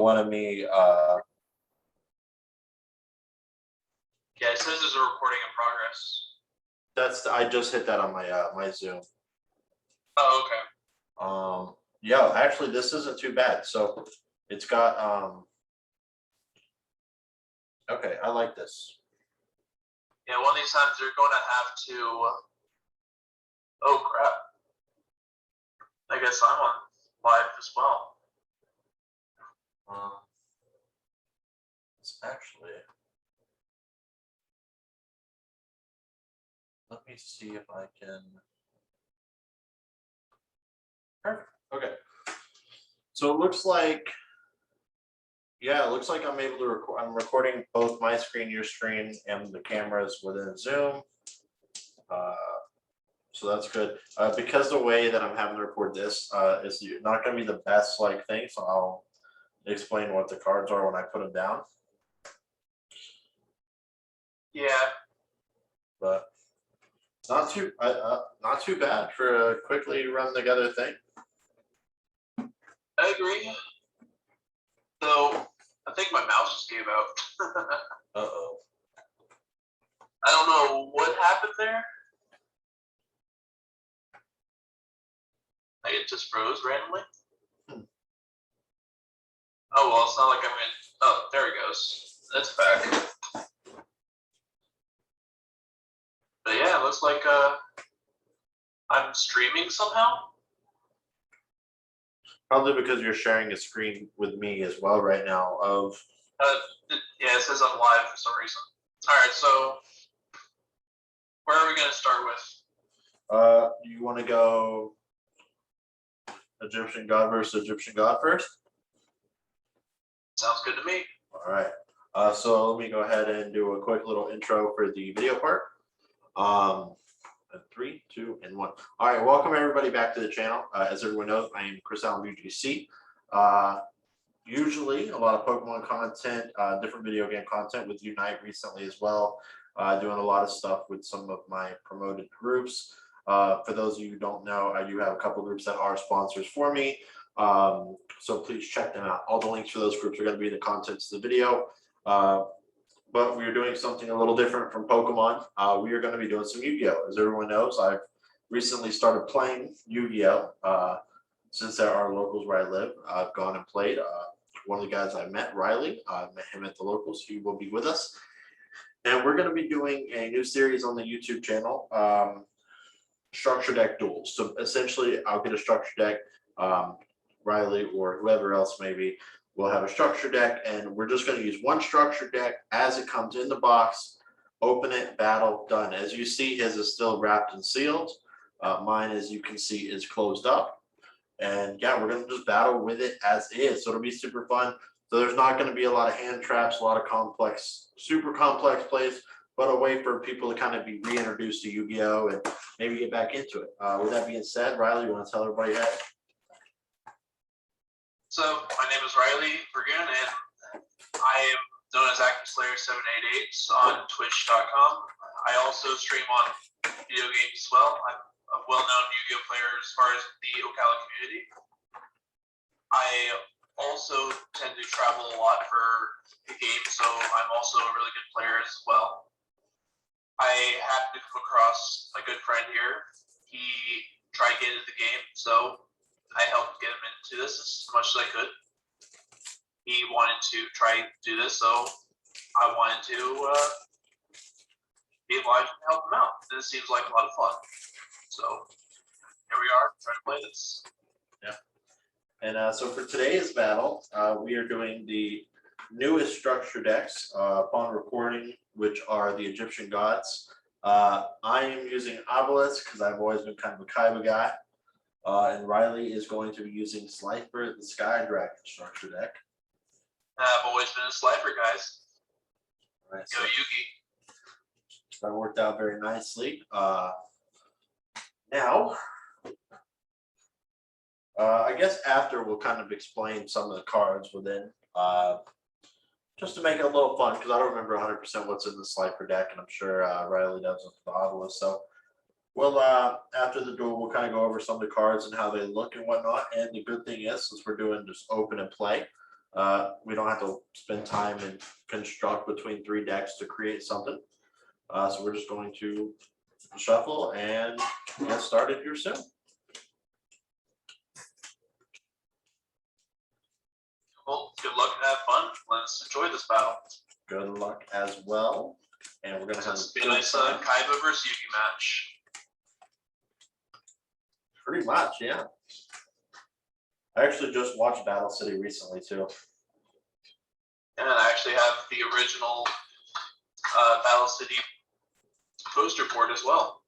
wanted me. Yeah, it says there's a recording in progress. I just hit that on my my Zoom. Oh, okay. Yeah, actually, this isn't too bad. So it's got okay, I like this. Yeah, one of these times you're going to have to. Oh crap! I guess I'm on live as well. It's actually. Let me see if I can. Perfect. Okay. So it looks like. Yeah, it looks like I'm able to record. I'm recording both my screen, your screen, and the cameras within Zoom. So that's good. Because the way that I'm having to record this is not going to be the best like thing, so I'll explain what the cards are when I put them down. Yeah. But not too bad for a quickly run together thing. I agree. So I think my mouse just gave out. Uh-oh. I don't know what happened there. Like it just froze randomly. Oh well, it's not like I'm in. Oh, there it goes. That's back. But yeah, it looks like I'm streaming somehow. Probably because you're sharing a screen with me as well right now. Yeah, it says I'm live for some reason. All right, so where are we going to start with? You want to go Egyptian God versus Egyptian God first? Sounds good to me. All right. So let me go ahead and do a quick little intro for the video part. 3, 2, and 1. All right, welcome everybody back to the channel. As everyone knows, I am Chris Allen UGC. Usually a lot of Pokemon content, different video game content with Unite recently as well. Doing a lot of stuff with some of my promoted groups. For those of you who don't know, I do have a couple groups that are sponsors for me. So please check them out. All the links for those groups are going to be in the contents of the video. But we are doing something a little different from Pokemon. We are going to be doing some Yu-Gi-Oh! As everyone knows, I've recently started playing Yu-Gi-Oh! Since there are locals where I live. I've gone and played. One of the guys I met, Riley, I met him at the locals. He will be with us. And we're going to be doing a new series on the YouTube channel, Structure Deck Duels. So essentially, I'll get a structure deck. Riley or whoever else maybe will have a structure deck, and we're just going to use one structure deck as it comes in the box, open it, battle, done. As you see, his is still wrapped and sealed. Mine, as you can see, is closed up. And yeah, we're going to just battle with it as is. So it'll be super fun. So there's not going to be a lot of hand traps, a lot of complex, super complex plays, but a way for people to kind of be reintroduced to Yu-Gi-Oh! And maybe get back into it. With that being said, Riley, you want to tell everybody that? So my name is Riley Burgoon, and I am known as ActiveSlayer788 on Twitch.com. I also stream on video games as well. I'm a well-known Yu-Gi-Oh! Player as far as the Ocala community. I also tend to travel a lot for the game, so I'm also a really good player as well. I happened to come across a good friend here. He tried getting into the game, so I helped get him into this as much as I could. He wanted to try to do this, so I wanted to be obliged to help him out. This seems like a lot of fun. So here we are, trying to play this. Yeah. And so for today's battle, we are doing the newest structure decks upon recording, which are the Egyptian gods. I am using Obelisk because I've always been kind of a Kaiba guy. And Riley is going to be using Slifer, the Sky Dragon structure deck. I've always been a Slifer, guys. All right, Yo, so Yugi. that worked out very nicely. Now, I guess after we'll kind of explain some of the cards within, just to make it a little fun, because I don't remember 100% what's in the Slifer deck, and I'm sure Riley does with the Obelisk. So well, after the duel, we'll kind of go over some of the cards and how they look and whatnot. And the good thing is, since we're doing just open and play, We don't have to spend time and construct between 3 decks to create something. So we're just going to shuffle and get started here soon. Well, good luck and have fun. Let's enjoy this battle. Good luck as well. And we're gonna have This will be a nice Kaiba versus Yugi match. pretty much, yeah. I actually just watched Battle City recently too. And I actually have the original Battle City poster board as well.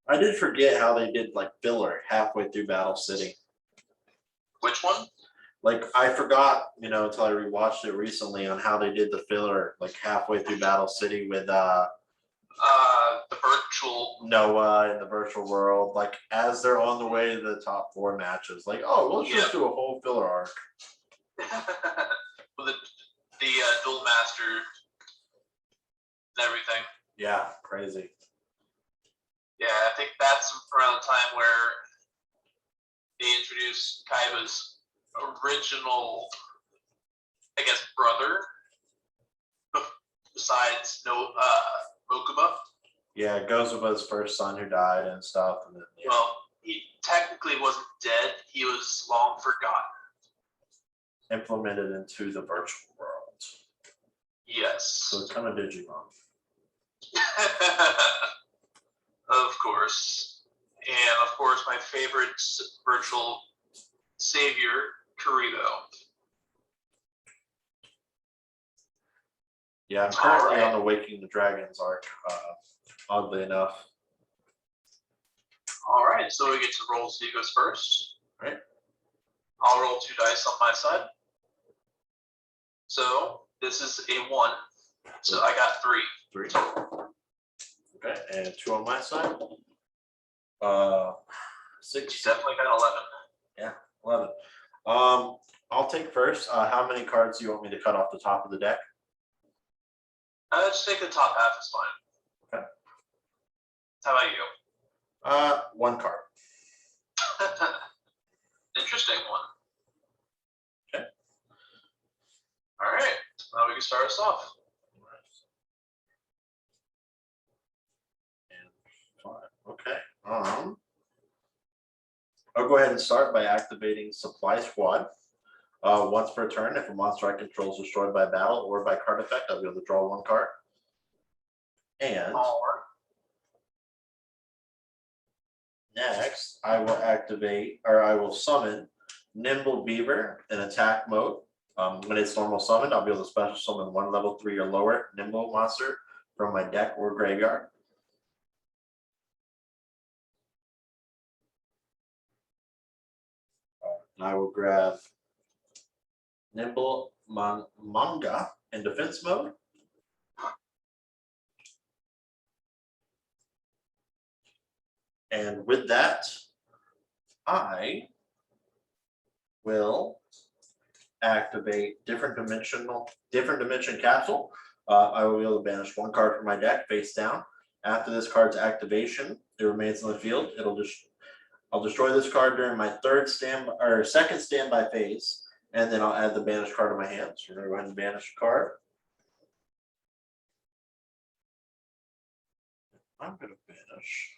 I did forget how they did like filler halfway through Battle City. Which one? Like I forgot, until I rewatched it recently on how they did the filler like halfway through Battle City with the virtual Noah in the virtual world, like as they're on the way to the top 4 matches, like, oh, let's just do a whole filler arc. With the Duel Master and everything. Yeah, crazy. Yeah, I think that's around the time where they introduced Kaiba's original, I guess, brother, besides Mokuba. Yeah, Gozuba's first son who died and stuff. And then, yeah. Well, he technically wasn't dead. He was long forgotten. Implemented into the virtual world. Yes. So it's kind of Digimon. Of course. And of course, my favorite virtual savior, Kirito. Yeah, I'm currently on the Waking the Dragons arc, oddly enough. All right, so we get to roll. So he goes first. All right. I'll roll 2 dice on my side. So this is a 1. So I got 3. 3. Okay, and 2 on my side. 6. You definitely got 11. Yeah, 11. I'll take first. How many cards do you want me to cut off the top of the deck? Just take the top half is fine. Okay. How about you? 1 card. Interesting one. Okay. All right. Now we can start us off. And 5. Okay. I'll go ahead and start by activating Supply Squad. Once per turn, if a monster I control is destroyed by battle or by card effect, I'll be able to draw 1 card. And next, I will activate, or I will summon Nimble Beaver in attack mode. When it's normal summoned, I'll be able to special summon 1 level 3 or lower Nimble monster from my deck or graveyard. And I will grab Nimble Manga in defense mode. And with that, I will activate different dimension capsule. I will be able to banish 1 card from my deck face down. After this card's activation, it remains in the field. I'll destroy this card during my second standby phase, and then I'll add the banished card to my hand. So we're going to go ahead and banish a card. I'm going to banish.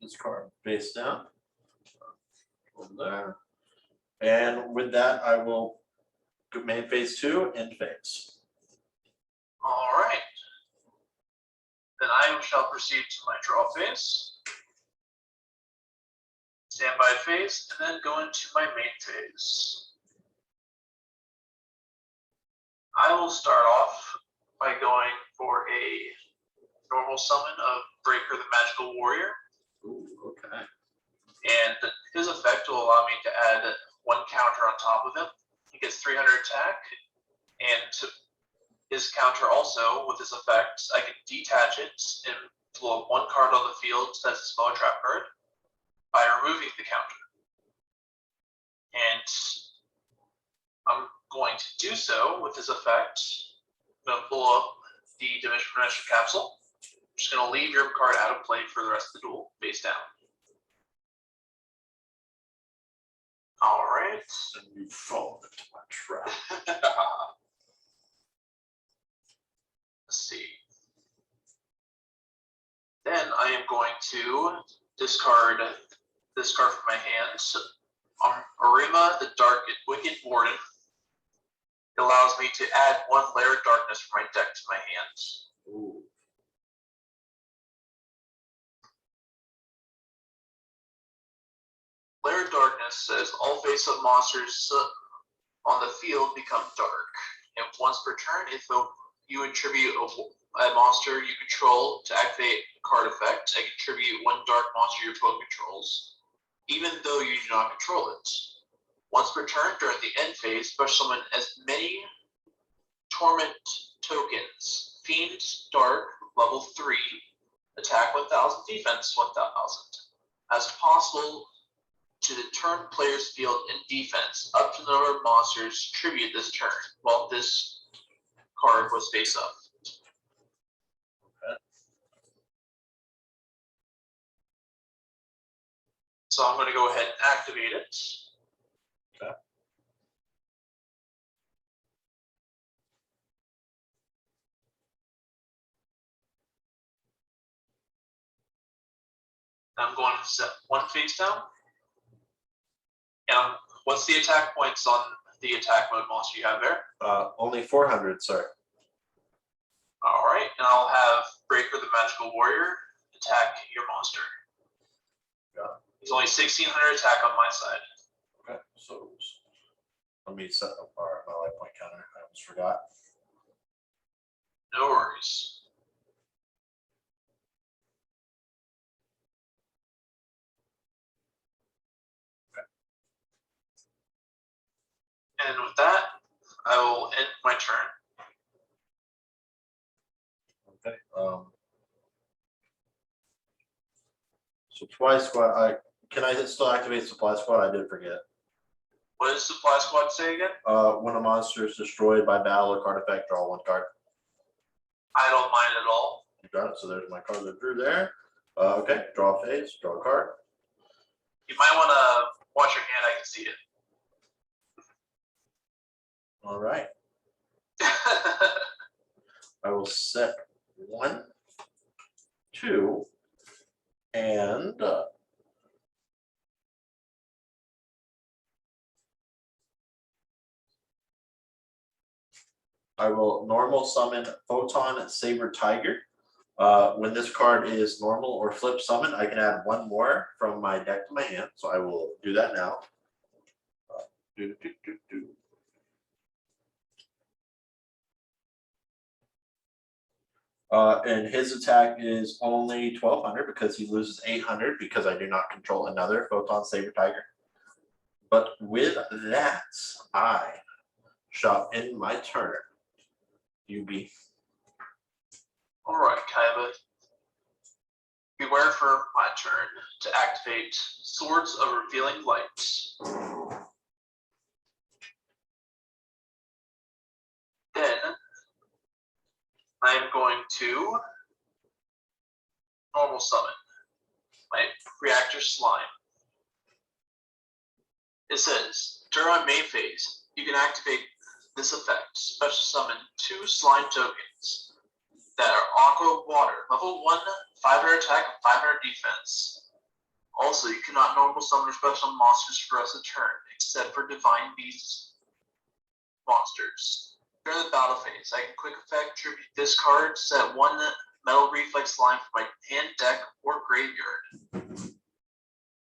This card face down. Over there. And with that, I will go main phase 2, end phase. All right. Then I shall proceed to my draw phase, standby phase, and then go into my main phase. I will start off by going for a normal summon of Breaker the Magical Warrior. Ooh, okay. And his effect will allow me to add 1 counter on top of him. He gets 300 attack, and to his counter also, with his effect, I can detach it and blow up 1 card on the field that's a spell trap card by removing the counter. And going to do so with this effect. I'm going to pull up the Dimension Pressure Capsule. I'm just going to leave your card out of play for the rest of the duel, face down. All right. And you fall into my trap. Let's see. Then I am going to discard this card from my hands. Arima, the Dark and Wicked Warden. It allows me to add 1 layer of darkness from my deck to my hands. Ooh. Layer of Darkness says all face-up monsters on the field become dark. And once per turn, if you attribute a monster you control to activate a card effect, I contribute 1 dark monster your opponent controls, even though you do not control it. Once per turn during the end phase, special summon as many Torment tokens. Fiend Dark, level 3, attack 1000, defense 1000, as possible to the turn player's field in defense up to the number of monsters tribute this turn while this card was face up. Okay. So I'm going to go ahead and activate it. Okay. I'm going to set 1 face down. And what's the attack points on the attack mode monster you have there? Only 400, sir. All right, and I'll have Breaker the Magical Warrior attack your monster. Got it. He's only 1600 attack on my side. Okay, so let me set up my life point counter. I almost forgot. No worries. And with that, I will end my turn. Okay. Supply squad. Can I still activate supply squad? I did forget. What does Supply Squad say again? When a monster is destroyed by battle or card effect, draw 1 card. I don't mind at all. You got it. So there's my card that drew there. Okay. Draw a phase. Draw a card. You might want to watch your hand. I can see it. All right. I will set 1, 2, and I will normal summon Photon Saber Tiger. When this card is normal or flip summon, I can add 1 more from my deck to my hand. So I will do that now. And his attack is only 1200 because he loses 800 because I do not control another Photon Saber Tiger. But with that, I shall end my turn. UB. All right, Kaiba. Beware for my turn to activate Swords of Revealing Light. Then I am going to normal summon my Reactor Slime. It says, during my main phase, you can activate this effect, special summon 2 slime tokens that are Aqua Water, level 1, 500 attack and 500 defense. Also, you cannot normal summon or special monsters for the rest of the turn, except for Divine Beast monsters. During the battle phase, I can quick effect tribute this card, set 1 Metal Reflex Slime from my hand, deck, or graveyard.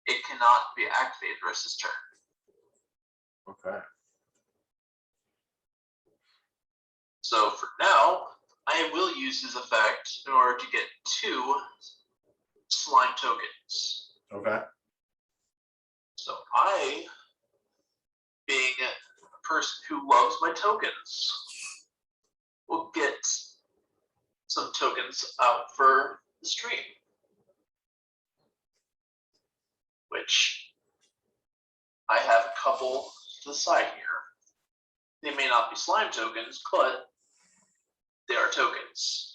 It cannot be activated the rest of this turn. Okay. So for now, I will use his effect in order to get 2 slime tokens. Okay. So I, being a person who loves my tokens, will get some tokens out for the stream. Which I have a couple to the side here. They may not be slime tokens, but they are tokens.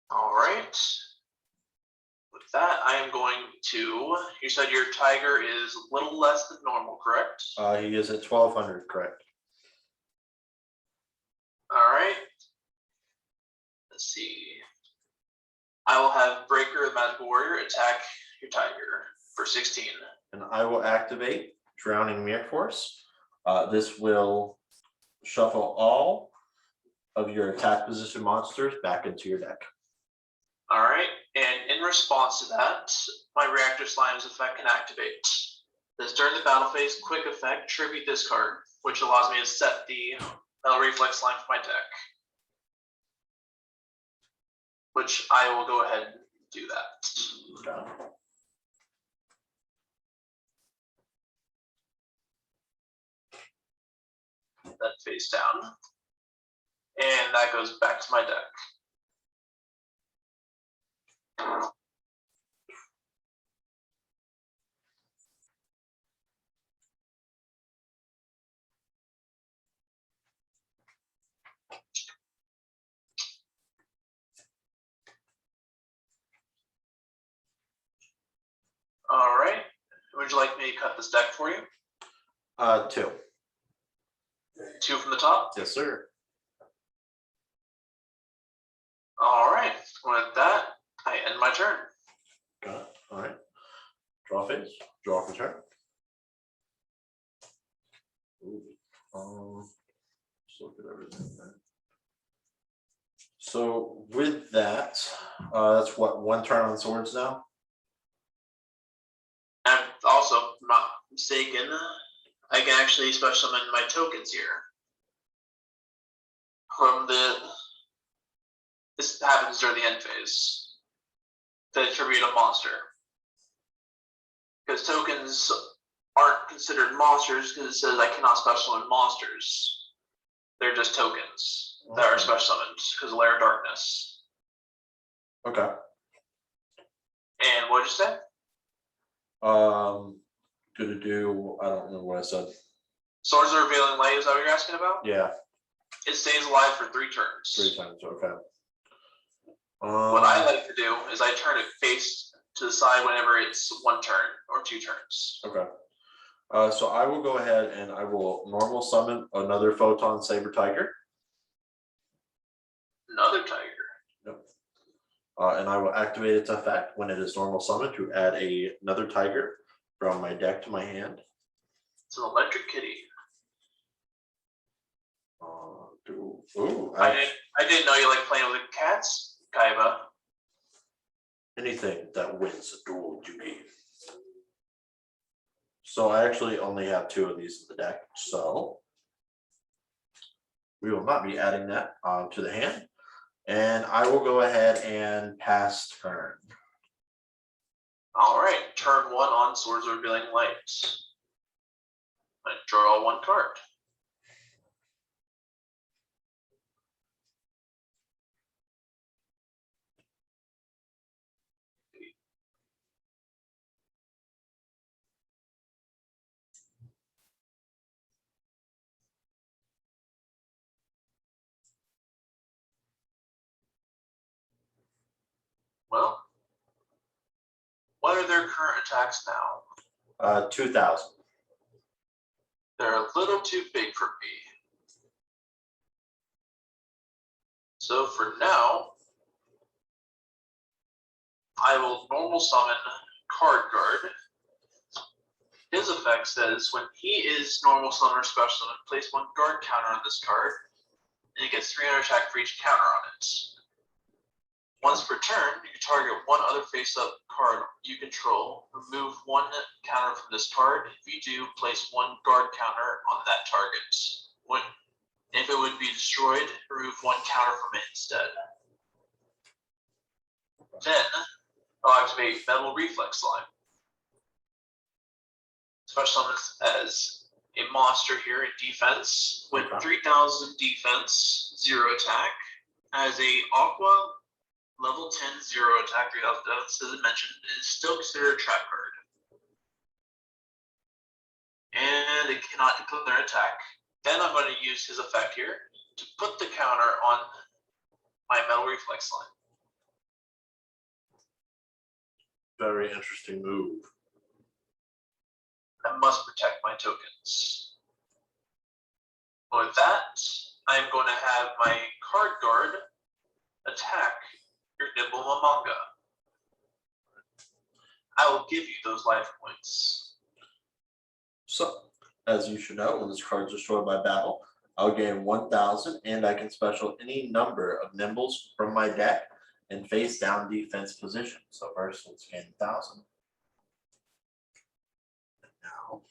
All right. With that, I am going to. You said your tiger is a little less than normal, correct? He is at 1200, correct? All right. Let's see. I will have Breaker, the Magical Warrior, attack your tiger for 16. And I will activate Drowning Mere Force. This will shuffle all of your attack position monsters back into your deck. All right, and in response to that, my Reactor Slime's effect can activate. This during the battle phase, quick effect, tribute this card, which allows me to set the Metal Reflex Slime for my deck. Which I will go ahead and do that. Okay. That face down. And that goes back to my deck. All right. Would you like me to cut this deck for you? 2. 2 from the top? Yes, sir. All right. With that, I end my turn. Got it. All right. Draw phase. Draw for turn. Ooh. Just look at everything there. So with that, that's what, 1 turn on swords now? And also, if I'm not mistaken, I can actually special summon my tokens here. This happens during the end phase. To attribute a monster. Because tokens aren't considered monsters because it says I cannot special summon monsters. They're just tokens that are special summoned because of Lair of Darkness. Okay. And what did you say? Gonna do, I don't remember what I said. Swords of Revealing Light, is that what you're asking about? Yeah. It stays alive for 3 turns. 3 times, okay. What I like to do is I turn it face to the side whenever it's 1 turn or 2 turns. Okay. So I will go ahead and I will normal summon another Photon Saber Tiger. Another tiger. Yep. And I will activate its effect when it is normal summoned to add another tiger from my deck to my hand. It's an electric kitty. I didn't know you like playing with cats, Kaiba. Anything that wins a duel, you mean. So I actually only have 2 of these in the deck, so we will not be adding that to the hand. And I will go ahead and pass turn. All right, turn 1 on Swords of Revealing Light. I draw 1 card. Well, what are their current attacks now? 2,000. They're a little too big for me. So for now, I will normal summon Card Guard. His effect says when he is normal summon or special summon, place 1 guard counter on this card, and he gets 300 attack for each counter on it. Once per turn, you can target 1 other face-up card you control. Remove 1 counter from this card. If you do, place 1 guard counter on that target. If it would be destroyed, remove 1 counter from it instead. Then, I'll activate Metal Reflex Slime. Special summons as a monster here in defense with 3,000 defense, 0 attack. As a Aqua Level 10, 0, attack 3,000 defense, as I mentioned, is still considered a trap card. And it cannot declare an attack. Then I'm going to use his effect here to put the counter on my Metal Reflex line. Very interesting move. I must protect my tokens. With that, I'm going to have my card guard attack your Nimble Mamanga. I will give you those life points. So, as you should know, when this card is destroyed by battle, I'll gain 1,000, and I can special any number of Nimbles from my deck in face down defense position. So first, let's gain 1,000. And now,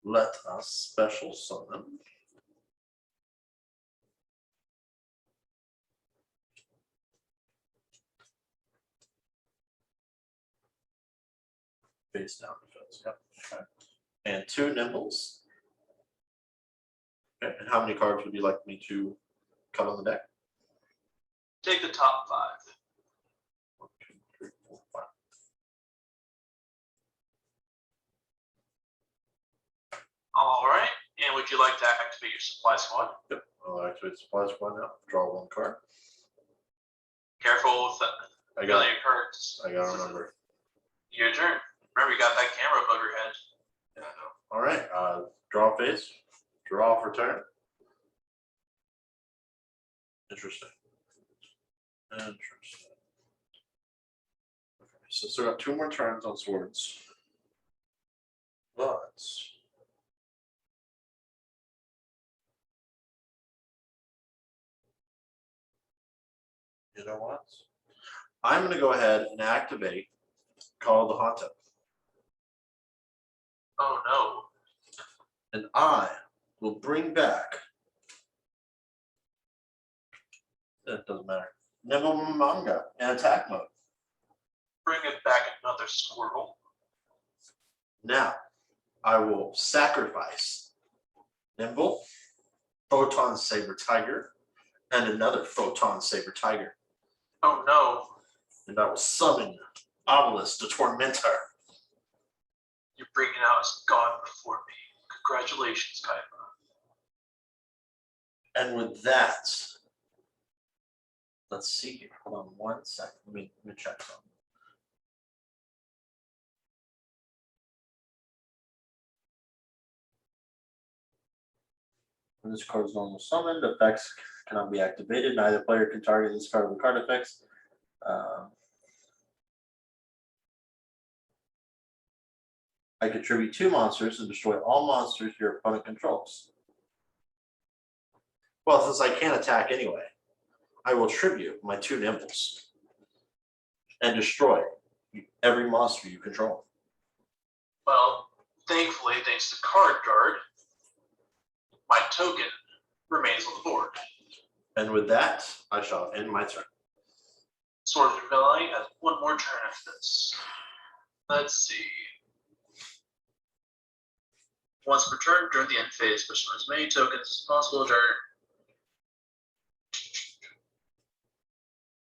let us special summon face down defense. Yep. Okay. And 2 Nimbles. Okay. And how many cards would you like me to cut on the deck? Take the top 5. 1, 2, 3, 4, 5. All right. And would you like to activate your supply squad? Yep. I'll activate supply squad now. Draw 1 card. Careful with that. I got your cards. I gotta remember. Your turn. Remember, you got that camera above your head. Yeah, I know. All right. Draw face. Draw for turn. Interesting. Interesting. Okay, so still got 2 more turns on swords. But you know what? I'm going to go ahead and activate Call of the Haunted. Oh no. And I will bring back. It doesn't matter. Nimble Manga in attack mode. Bring it back another squirrel. Now, I will sacrifice Nimble, Photon Saber Tiger, and another Photon Saber Tiger. Oh no. And I will summon Obelisk the Tormentor. You're bringing out as God before me. Congratulations, Kaiba. And with that, let's see here. Hold on 1 second. Let me check something. When this card is normal summoned, effects cannot be activated. Neither player can target this card with card effects. I contribute 2 monsters and destroy all monsters your opponent controls. Well, since I can't attack anyway, I will tribute my 2 Nimbles and destroy every monster you control. Well, thankfully, thanks to Card Guard, my token remains on the board. And with that, I shall end my turn. Sword of Rebellion has 1 more turn after this. Let's see. Once per turn, during the end phase, push as many tokens as possible during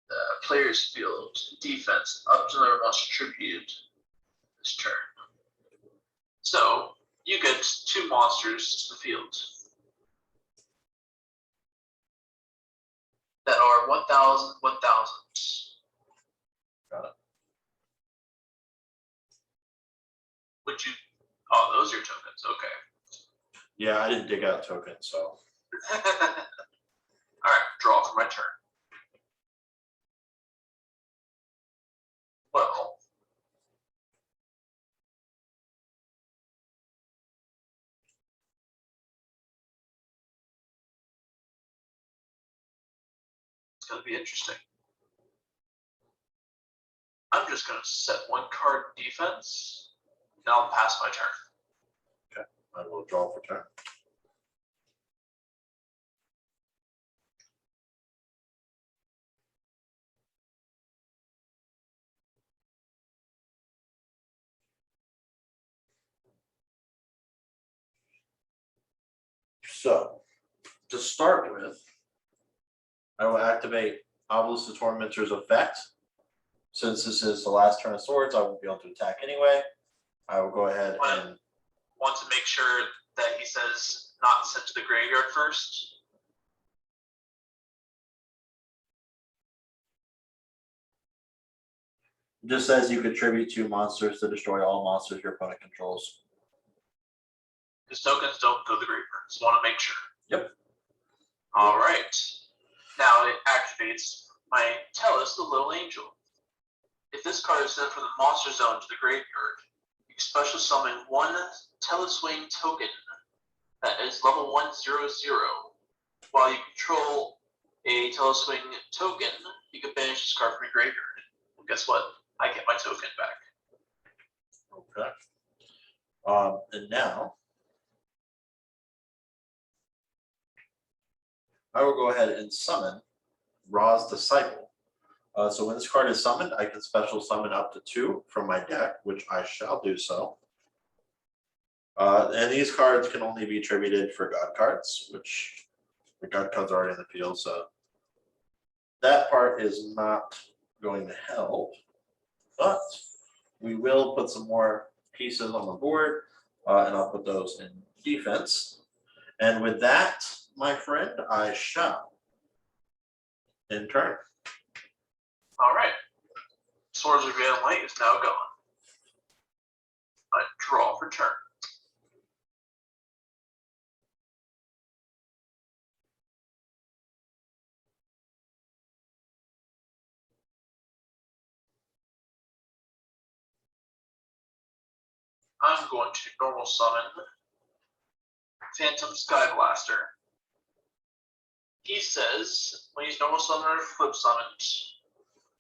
the player's field defense up to the number of monsters attributed this turn. So you get 2 monsters to the field that are 1,000, 1,000. Got it. Would you? Oh, those are your tokens. Okay. Yeah, I didn't dig out tokens, so. All right, draw for my turn. Well, it's going to be interesting. I'm just going to set 1 card defense, and I'll pass my turn. Okay, I will draw for turn. So, to start with, I will activate Obelisk the Tormentor's effect. Since this is the last turn of swords, I won't be able to attack anyway. I will go ahead and want to make sure that he says not sent to the graveyard first. Just says you contribute 2 monsters to destroy all monsters your opponent controls. Because tokens don't go to the graveyard, so want to make sure. Yep. All right. Now it activates my Tellus, the Little Angel. If this card is sent from the monster zone to the graveyard, you can special summon 1 Teleswing token that is level 1/0/0. While you control a Teleswing token, you can banish this card from your graveyard. Well, guess what? I get my token back. Okay. And now I will go ahead and summon Ra's Disciple. So when this card is summoned, I can special summon up to 2 from my deck, which I shall do so. And these cards can only be attributed for God cards, which the God cards are already in the field, so that part is not going to help. But we will put some more pieces on the board, and I'll put those in defense. And with that, my friend, I shall end turn. All right. Swords of Veil Light is now gone. I draw for turn. I'm going to normal summon Phantom Sky Blaster. He says, when he's normal summoned or flip summoned,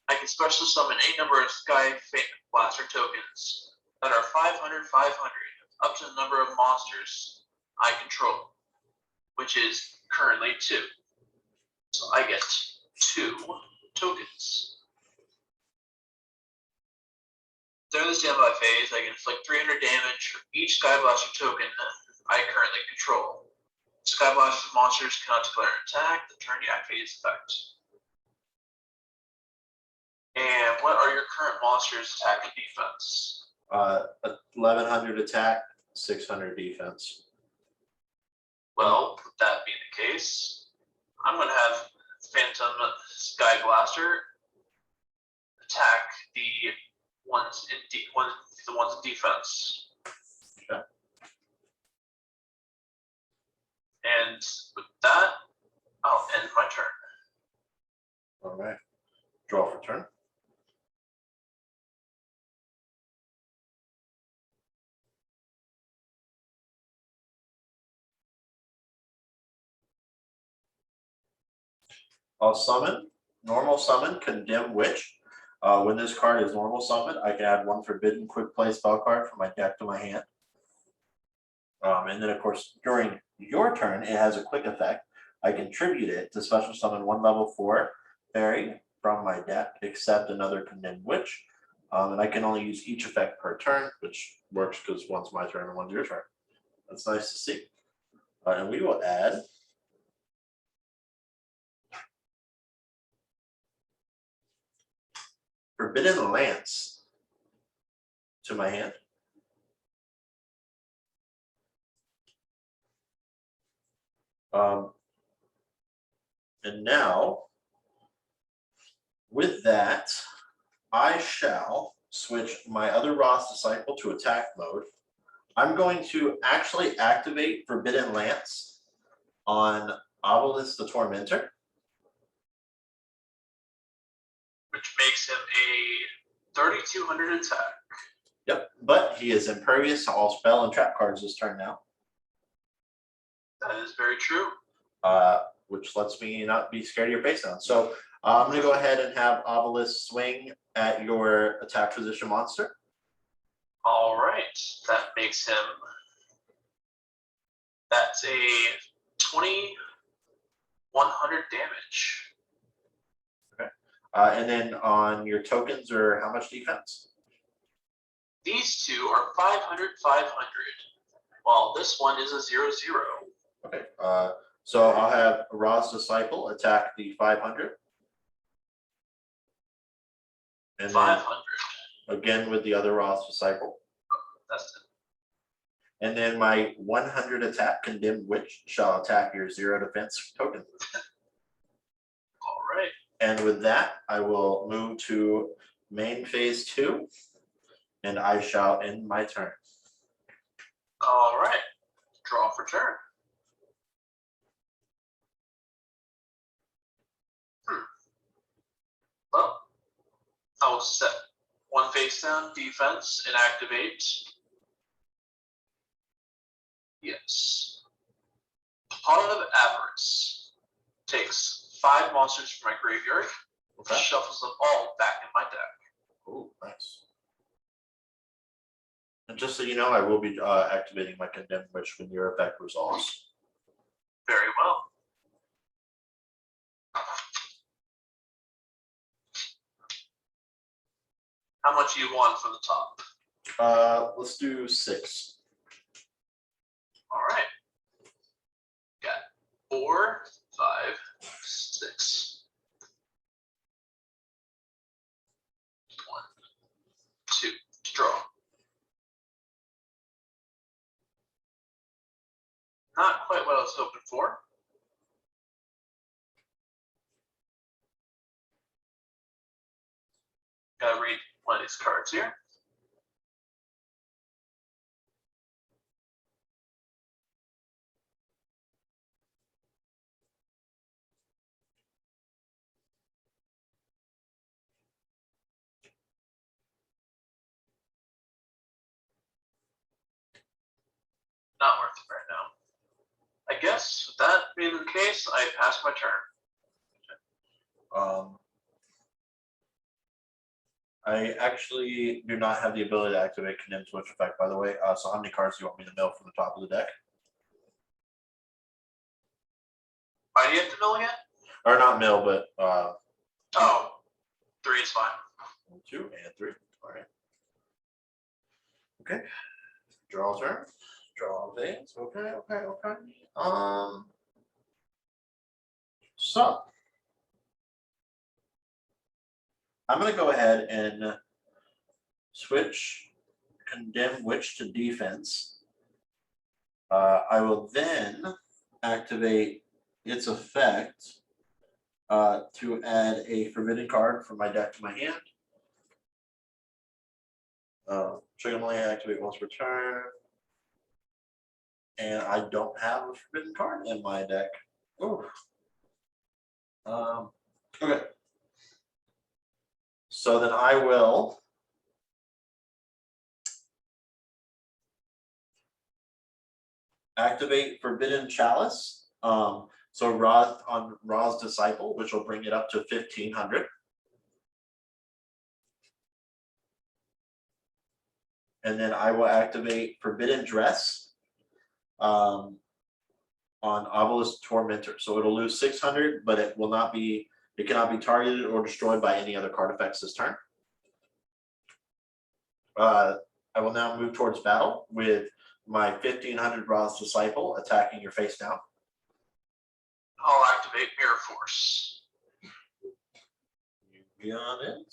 I can special summon a number of Sky Blaster tokens that are 500, 500, up to the number of monsters I control, which is currently 2. So I get 2 tokens. During the standby phase, I can inflict 300 damage for each Sky Blaster token I currently control. Sky Blaster monsters cannot declare an attack the turn you activate its effect. And what are your current monsters' attack and defense? 1100 attack, 600 defense. Well, with that being the case, I'm going to have Phantom Sky Blaster attack the ones in defense. Okay. And with that, I'll end my turn. All right. Draw for turn. I'll summon, normal summon, Condemn Witch. When this card is normal summoned, I can add 1 Forbidden Quick Play spell card from my deck to my hand. And then, of course, during your turn, it has a quick effect. I contribute it to special summon 1 level 4 fairy from my deck, except another Condemned Witch. And I can only use each effect per turn, which works because one's my turn and one's your turn. That's nice to see. And we will add Forbidden Lance to my hand. And now, with that, I shall switch my other Ross Disciple to attack mode. I'm going to actually activate Forbidden Lance on Obelisk the Tormentor. Which makes him a 3200 attack. Yep, but he is impervious to all spell and trap cards this turn now. That is very true. Which lets me not be scared of your face down. So I'm going to go ahead and have Obelisk swing at your attack position monster. All right, that makes him. That's a 2100 damage. Okay. And then on your tokens are how much defense? These two are 500, 500, while this one is a 0/0. Okay. So I'll have Ra's Disciple attack the 500. And then 500. again with the other Ross Disciple. That's it. And then my 100 attack Condemned Witch shall attack your 0 defense token. All right. And with that, I will move to main phase 2, and I shall end my turn. All right. Draw for turn. Well, I will set one face down defense and activate. Yes. Pot of Avarice takes 5 monsters from my graveyard, Okay. shuffles them all back in my deck. Oh, nice. And just so you know, I will be activating my Condemned Witch when your effect resolves. Very well. How much do you want from the top? Let's do 6. All right. Got 4, 5, 6. 1, 2 to draw. Not quite what I was hoping for. Gotta read one of these cards here. Not worth it right now. I guess with that being the case, I pass my turn. I actually do not have the ability to activate Condemned Witch effect, by the way. So how many cards do you want me to mill from the top of the deck? Why do you have to mill again? Or not mill, but Oh, 3 is fine. 1, 2, and 3. All right. Okay. Draw turn. Draw things. Okay. So I'm gonna go ahead and switch Condemned Witch to defense. I will then activate its effect to add a forbidden card from my deck to my hand. Trigger only activate once per turn. And I don't have a forbidden card in my deck. Oh. Okay. So then I will activate Forbidden Chalice. So Ra's Disciple, which will bring it up to 1,500. And then I will activate Forbidden Dress on Obelisk Tormentor. So it'll lose 600, but it cannot be targeted or destroyed by any other card effects this turn. I will now move towards battle with my 1,500 Ra's Disciple attacking your face down. I'll activate Mirror Force. You got it.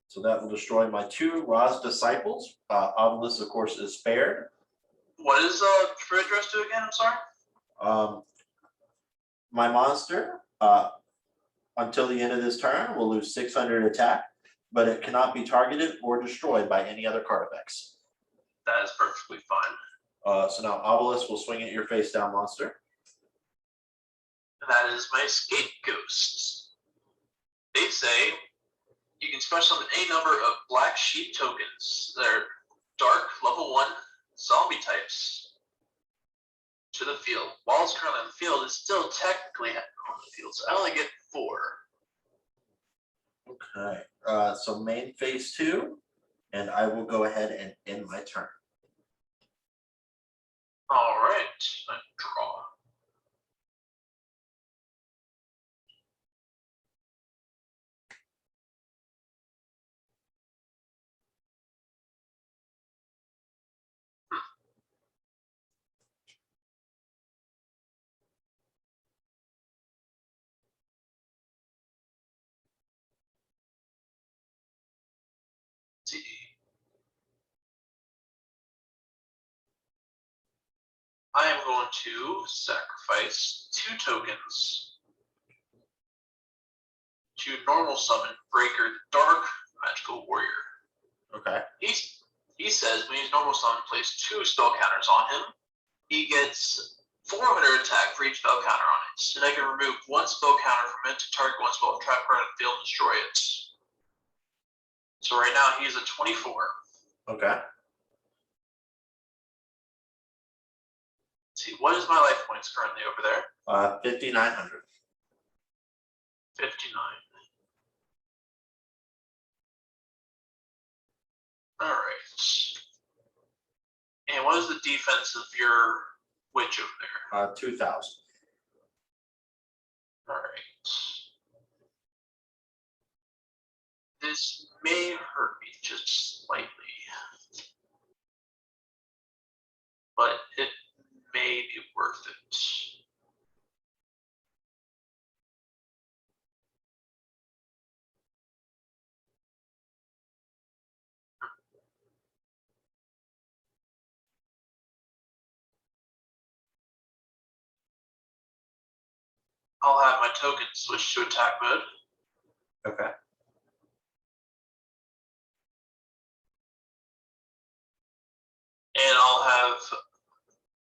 So that will destroy my 2 Ra's Disciples. Obelisk, of course, is spared. What does Forbidden Dress do again? I'm sorry. My monster, until the end of this turn, will lose 600 attack, but it cannot be targeted or destroyed by any other card effects. That is perfectly fine. So now Obelisk will swing at your face down monster. And that is my Scapegoats. They say you can special summon any number of Black Sheep tokens that are dark level 1 zombie types to the field. While it's currently on the field, it's still technically on the field, so I only get 4. Okay. So main phase 2, and I will go ahead and end my turn. All right, I draw. I am going to sacrifice 2 tokens to normal summon Breaker the Dark Magical Warrior. Okay. He says when he's normal summon, place 2 spell counters on him. He gets 400 attack for each spell counter on it, and I can remove 1 spell counter from it to target 1 spell, trap card in the field, and destroy it. So right now he's a 24. Okay. Let's see, what is my life points currently over there? 5,900. 59. All right. And what is the defense of your witch over there? 2,000. All right. This may hurt me just slightly, but it may be worth it. I'll have my token switch to attack mode. Okay. And I'll have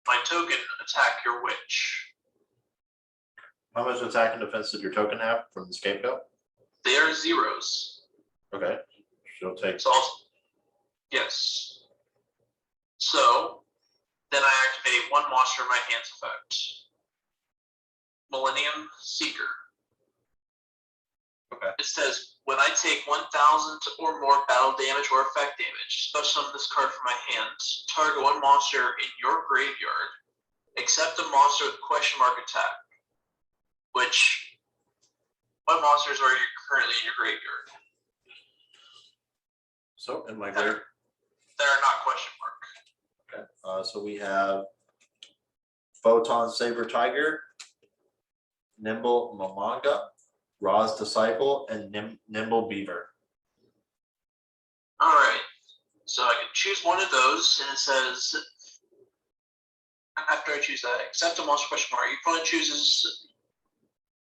my token attack your witch. How much attack and defense did your token have from the scapegoat? They are 0s. Okay. She'll take. So yes. So then I activate 1 monster in my hands effect. Millennium Seeker. Okay. It says, when I take 1,000 or more battle damage or effect damage, special summon this card from my hand, target 1 monster in your graveyard, except a monster with question mark attack. Which, what monsters are you currently in your graveyard? So in my graveyard. That are not question mark. Okay. So we have Photon Saber Tiger, Nimble Mamanga, Ra's Disciple, and Nimble Beaver. All right. So I can choose one of those, and it says, after I choose that, accept a monster question mark. Your opponent chooses,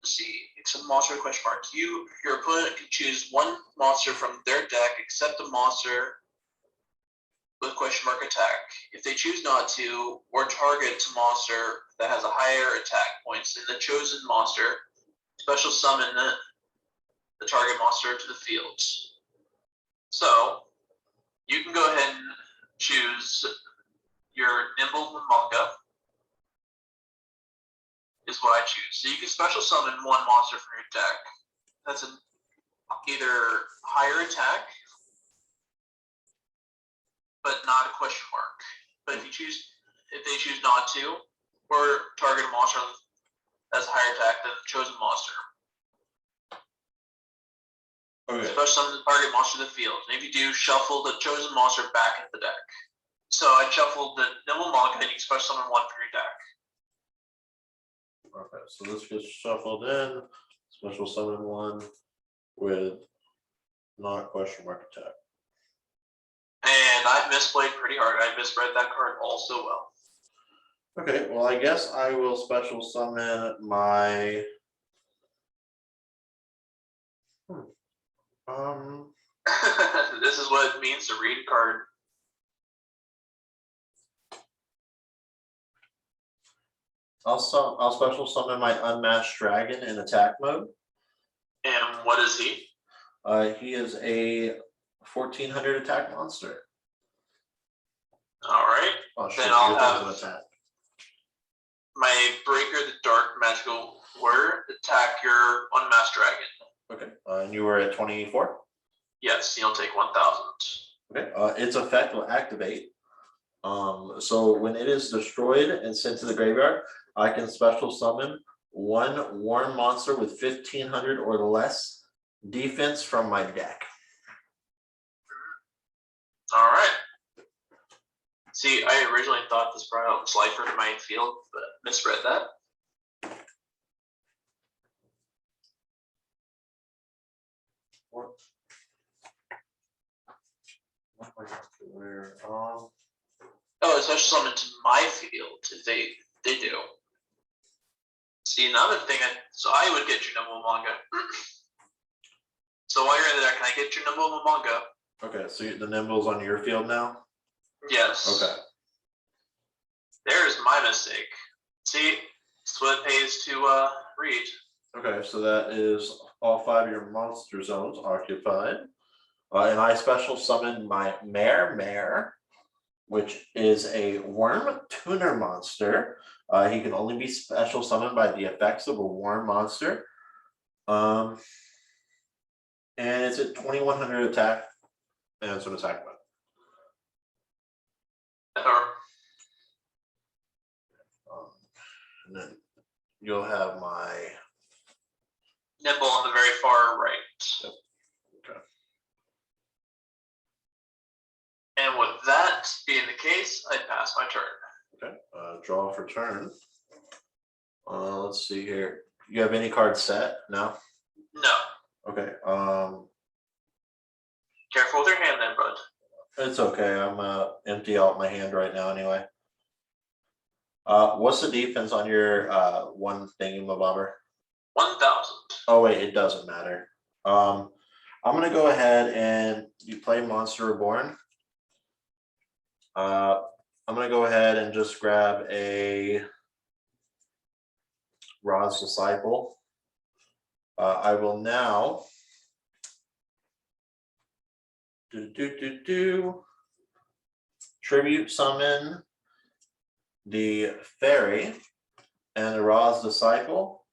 let's see, accept a monster question mark. Your opponent can choose 1 monster from their deck, except a monster with question mark attack. If they choose not to, or target a monster that has a higher attack points than the chosen monster, special summon the target monster to the field. So you can go ahead and choose your Nimble Mamanga, is what I choose. So you can special summon 1 monster from your deck. That's either higher attack, but not a question mark. But if they choose not to, or target a monster that has higher attack than the chosen monster. Okay. Special summon the target monster to the field. And if you do, shuffle the chosen monster back into the deck. So I shuffled the Nimble Mamanga, and you can special summon 1 from your deck. Okay, so this gets shuffled in. Special summon 1 with not question mark attack. And I misplayed pretty hard. I misread that card also well. Okay, well, I guess I will special summon my. This is what it means to read a card. I'll special summon my Unmasked Dragon in attack mode. And what is he? He is a 1,400 attack monster. All right. Oh, then I'll have an attack. My Breaker the Dark Magical Warrior attack your Unmasked Dragon. Okay, and you were at 24? Yes, he'll take 1,000. Okay, its effect will activate. So when it is destroyed and sent to the graveyard, I can special summon 1 warm monster with 1,500 or less defense from my deck. All right. See, I originally thought this brought out Slifer to my field, but misread that. Oh, special summon to my field if they do. See, another thing, so I would get your Nimble Manga. So while you're in there, can I get your Nimble Manga? Okay, so the Nimble's on your field now? Yes. Okay. There's my mistake. See, it's what it pays to read. Okay, so that is all 5 of your monster zones occupied. And I special summon my Mare, which is a worm tuner monster. He can only be special summoned by the effects of a worm monster. And it's at 2100 attack, and it's an attack weapon. And then you'll have my Nimble on the very far right. Yep. Okay. And with that being the case, I pass my turn. Okay. Draw for turn. Let's see here. You have any cards set? No? No. Okay. Careful with your hand then, bud. It's okay. I'm empty out my hand right now anyway. What's the defense on your one thingamabobber? 1,000. Oh wait, it doesn't matter. I'm gonna go ahead and you play Monster Reborn. I'm gonna go ahead and just grab a Ra's Disciple. I will now tribute summon the fairy and the Ra's Disciple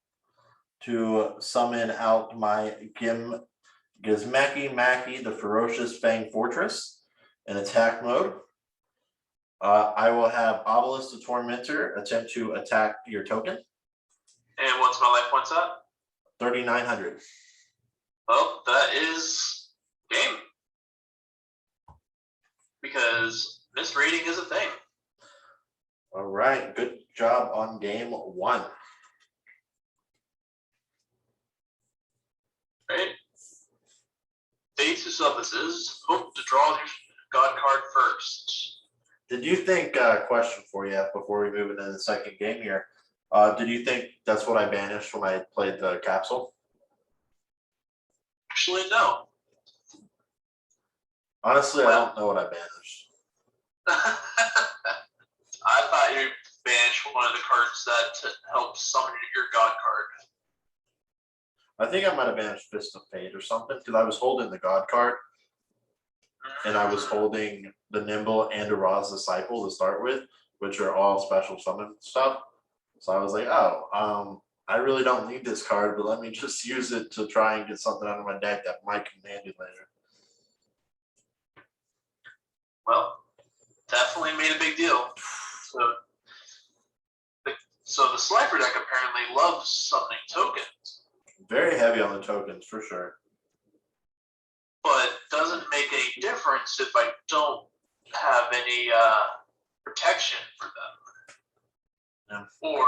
to summon out my Gizmeki Maki, the Ferocious Fang Fortress, in attack mode. I will have Obelisk the Tormentor attempt to attack your token. And what's my life points at? 3,900. Well, that is game. Because misreading is a thing. All right, good job on game 1. Right? Face to Substances. Hope to draw your God card first. Did you think, question for you before we move into the second game here, did you think that's what I banished when I played the capsule? Actually, no. Honestly, I don't know what I banished. I thought you banished one of the cards that helps summon your God card. I think I might have banished Fist of Fate or something, because I was holding the God card, and I was holding the Nimble and the Ra's Disciple to start with, which are all special summon stuff. So I was like, oh, I really don't need this card, but let me just use it to try and get something out of my deck that might come handy later. Well, definitely made a big deal. So the Slifer deck apparently loves summoning tokens. Very heavy on the tokens, for sure. But doesn't make any difference if I don't have any protection for them. Yeah. Or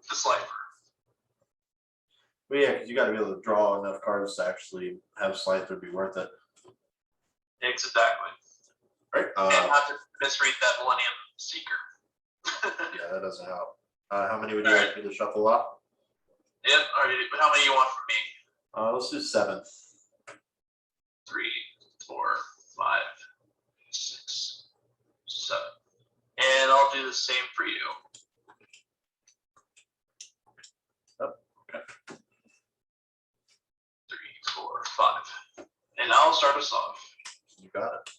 the Slifer. But yeah, because you got to be able to draw enough cards to actually have Slifer be worth it. Exactly. Right. And not to misread that Millennium Seeker. Yeah, that doesn't help. How many would you like me to shuffle off? Yep. All right. But how many you want from me? Let's do 7. 3, 4, 5, 6, 7. And I'll do the same for you. Oh, okay. 3, 4, 5. And I'll start us off. You got it.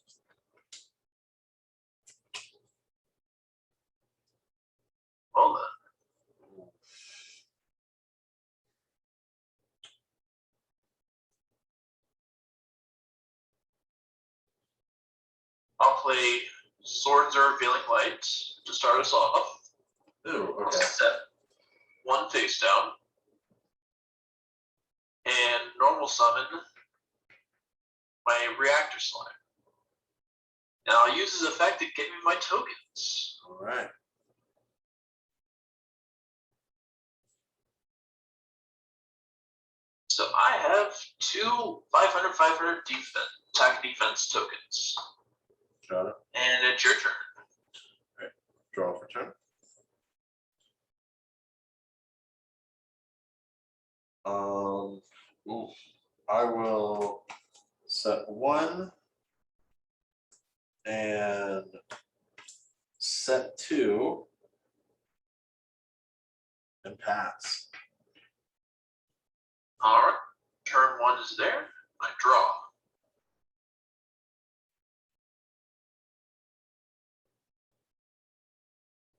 Well then. I'll play Swords or Revealing Light to start us off. Ooh, I'll okay. set 1 face down. And normal summon my Reactor Slime. And I'll use his effect to get me my tokens. All right. So I have 2 500 defense, attack defense tokens. Got it. And it's your turn. and set 2 and pass. All right. Turn 1 is there. I draw.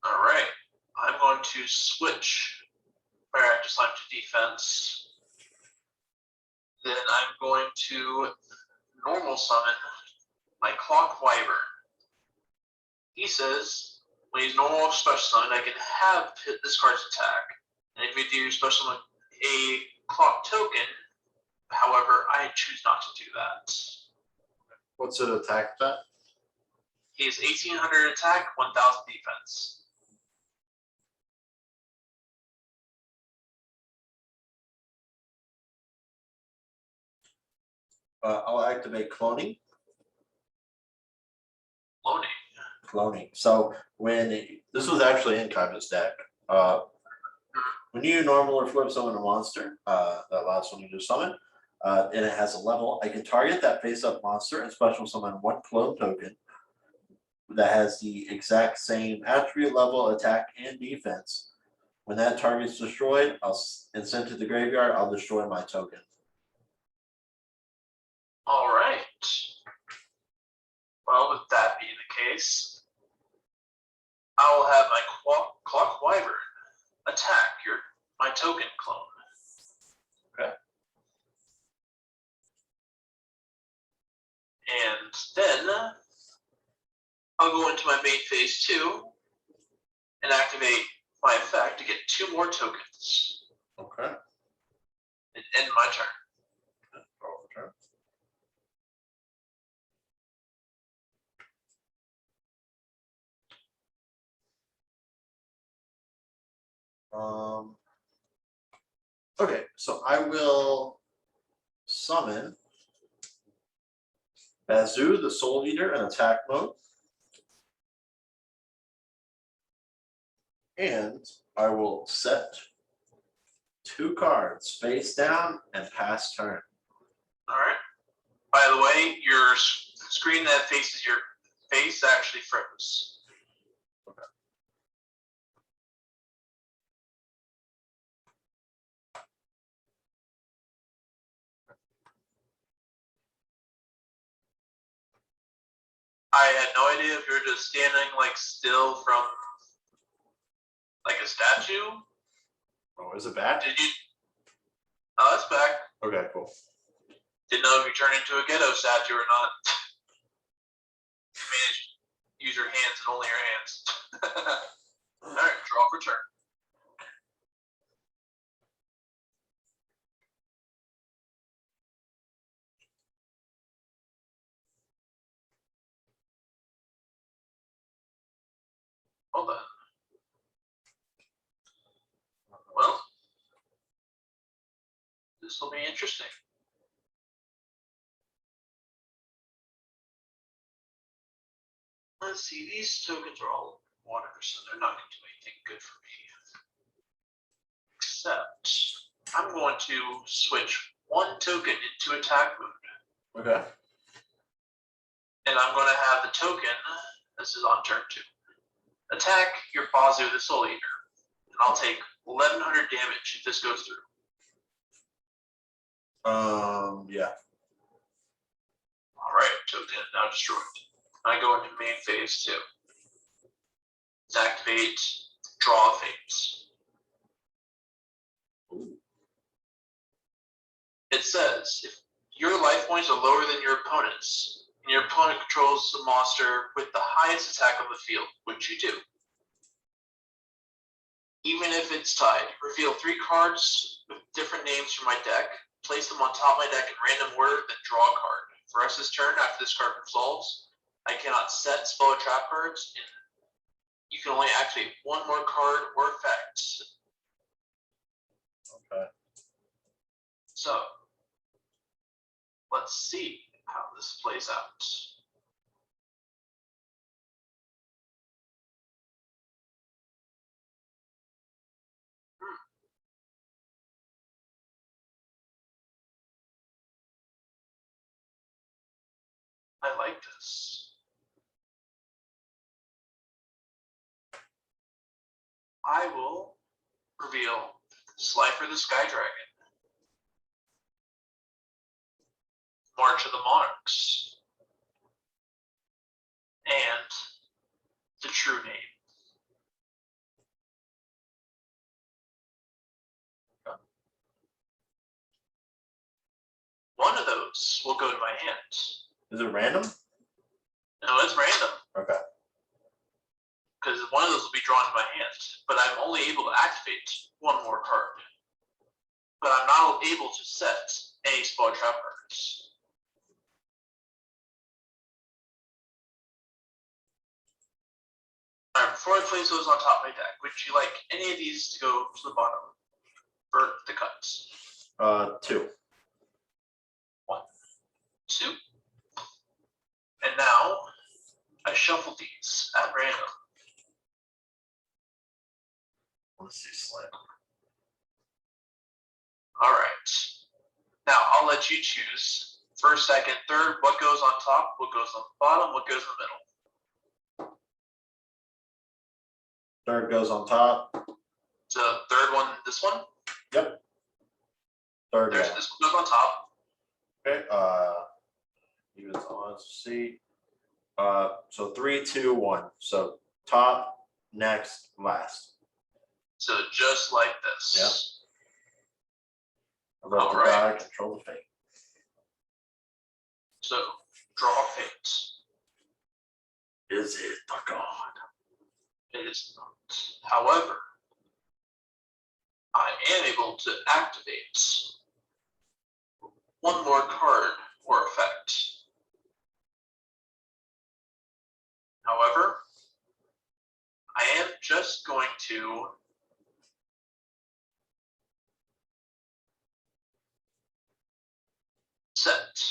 All right. I'm going to switch my active time to defense. Then I'm going to normal summon my Clock Wyvern. He says when he's normal special summon, I can have hit this card's attack. And if we do special summon a clock token, however, I choose not to do that. What's it attack that? He's 1800 attack, 1000 defense. I'll activate cloning. Loading. Cloning. So when this was actually in Kaiba's deck, when you normal or flip summon a monster, that last one you just summoned, and it has a level, I can target that face-up monster and special summon 1 clone token that has the exact same attribute level, attack, and defense. When that target's destroyed, and sent to the graveyard, I'll destroy my token. All right. Well, with that being the case, I will have my Clock Wyvern attack my token clone. Okay. And then I'll go into my main phase 2 and activate my effect to get 2 more tokens. Okay. And end my turn. Okay. Okay, so I will summon Bazoo, the Soul Eater, in attack mode. And I will set 2 cards face down and pass turn. All right. By the way, your screen that faces your face actually froze. Okay. I had no idea if you were just standing like still from like a statue. Oh, is it back? Did you? Oh, it's back. Okay, cool. Didn't know if you turned into a ghetto statue or not. You managed to use your hands and only your hands. All right, draw for turn. Hold on. Well, this will be interesting. Let's see, these tokens are all water, so they're not going to do anything good for me. Except, I'm going to switch 1 token into attack mode. Okay. And I'm going to have the token, this is on turn 2, attack your Bazoo, the Soul Eater. And I'll take 1100 damage if this goes through. Yeah. All right, token now destroyed. I go into main phase 2. Activate Draw Fates. It says if your life points are lower than your opponent's, and your opponent controls the monster with the highest attack on the field, which you do. Even if it's tied, reveal 3 cards with different names from my deck, place them on top of my deck in random order, then draw a card. For the rest of this turn, after this card resolves, I cannot set spell or trap cards, and you can only activate 1 more card or effect. Okay. So, let's see how this plays out. I like this. I will reveal Slifer the Sky Dragon, March of the Monarchs, and the true name. One of those will go to my hand. Is it random? No, it's random. Okay. Because one of those will be drawn to my hand, but I'm only able to activate one more card. But I'm not able to set any spell trap cards. Alright, before I place those on top of my deck, would you like any of these to go to the bottom for the cuts? 2. 1, 2. And now I shuffle these at random. Let's see, slide. Alright. Now I'll let you choose first, second, third, what goes on top, what goes on the bottom, what goes in the middle. Third goes on top. So third one, this one? Yep. Third. There's this one goes on top. Okay. Even on. Let's see. So 3, 2, 1. So top, next, last. So just like this. Yep. About the die, control the fate. So draw fate. Is it the god? It is not. However, I am able to activate one more card or effect. However, I am just going to set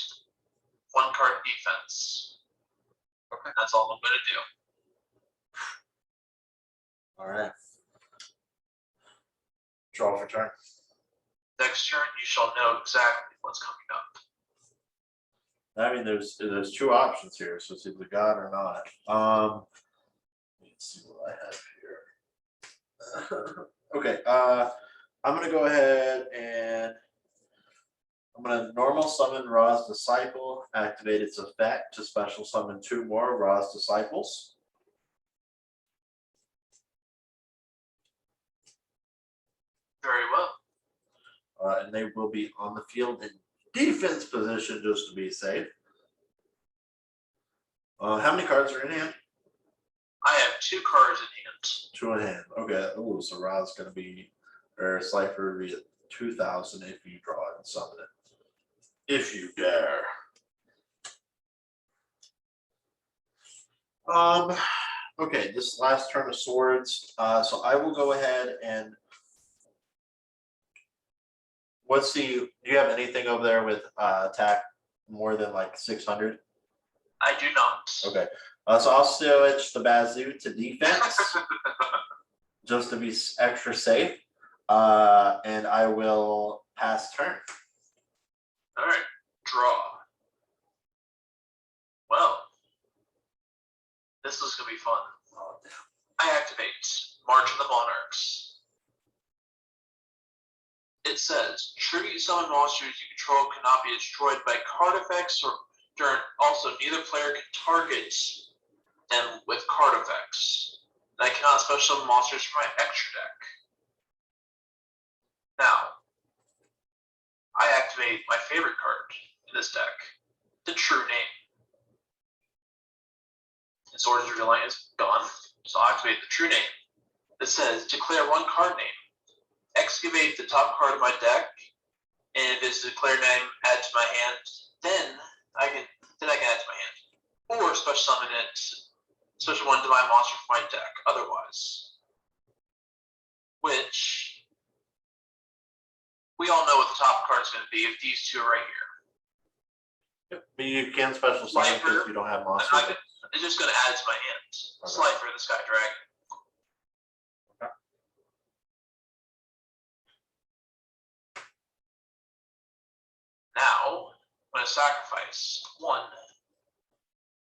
one card defense. Okay. That's all I'm going to do. All right. Draw for turn. Next turn, you shall know exactly what's coming up. I mean, there's 2 options here, so it's either God or not. Let's see what I have here. Okay, I'm gonna go ahead and I'm gonna normal summon Ra's Disciple, activate its effect to special summon 2 more Ra's Disciples. Very well. And they will be on the field in defense position just to be safe. How many cards are in hand? I have 2 cards in hand. 2 in hand. Okay. Oh, so Ra's gonna be, or Slifer would be at 2,000 if you draw it and summon it. If you dare. Okay, this last turn of swords. So I will go ahead and do you have anything over there with attack more than like 600? I do not. Okay. So I'll switch the Bazoo to defense just to be extra safe. And I will pass turn. All right. Draw. Well, this is going to be fun. I activate March of the Monarchs. It says, tribute summon monsters you control cannot be destroyed by card effects or turn. Also, neither player can target them with card effects. And I cannot special summon monsters from my extra deck. Now, I activate my favorite card in this deck, the true name. And Swords of Delight is gone, so I'll activate the true name. It says, declare one card name. Excavate the top card of my deck, and if it's a declared name, add to my hand. Then I can add to my hand, or special summon it, special one divine monster from my deck. Otherwise, which we all know what the top card is going to be if these 2 are right here. Yep. But you can special summon because you don't have monsters. It's just going to add to my hand. Okay. Slifer the Sky Dragon. Now, I'm going to sacrifice 1,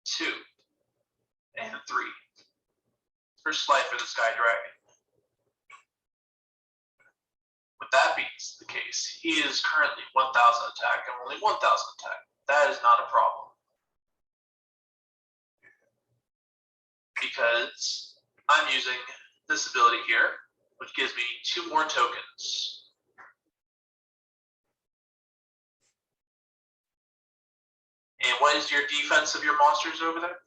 2, and 3 for Slifer the Sky Dragon. that being the case, he is currently 1,000 attack and only 1,000 attack. That is not a problem. Because I'm using this ability here, which gives me 2 more tokens. And what is your defense of your monsters over there?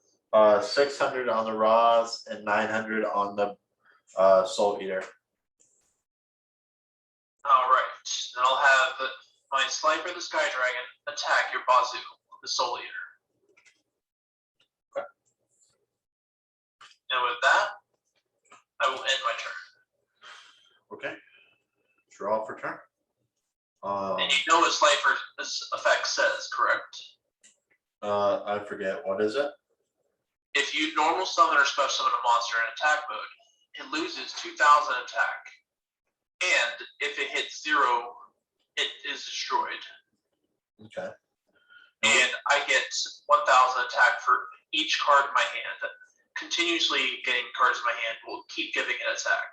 600 on the Raws and 900 on the Soul Eater. All right. Then I'll have my Slifer the Sky Dragon attack your Bazoo, the Soul Eater. Okay. And with that, I will end my turn. Okay. Draw for turn. And you know what Slifer's effect says, correct? I forget. What is it? If you normal summon or special summon a monster in attack mode, it loses 2,000 attack. And if it hits 0, it is destroyed. Okay. And I get 1,000 attack for each card in my hand. Continuously getting cards in my hand will keep giving it attack.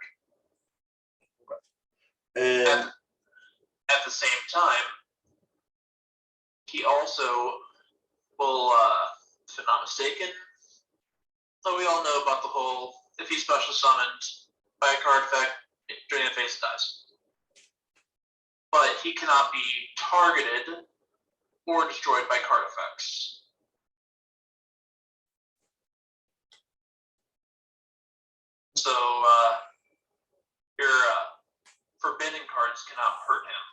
And at the same time, he also will, if I'm not mistaken, so we all know about the whole, if he's special summoned by a card effect, during the phase, it dies. But he cannot be targeted or destroyed by card effects. So your forbidden cards cannot hurt him.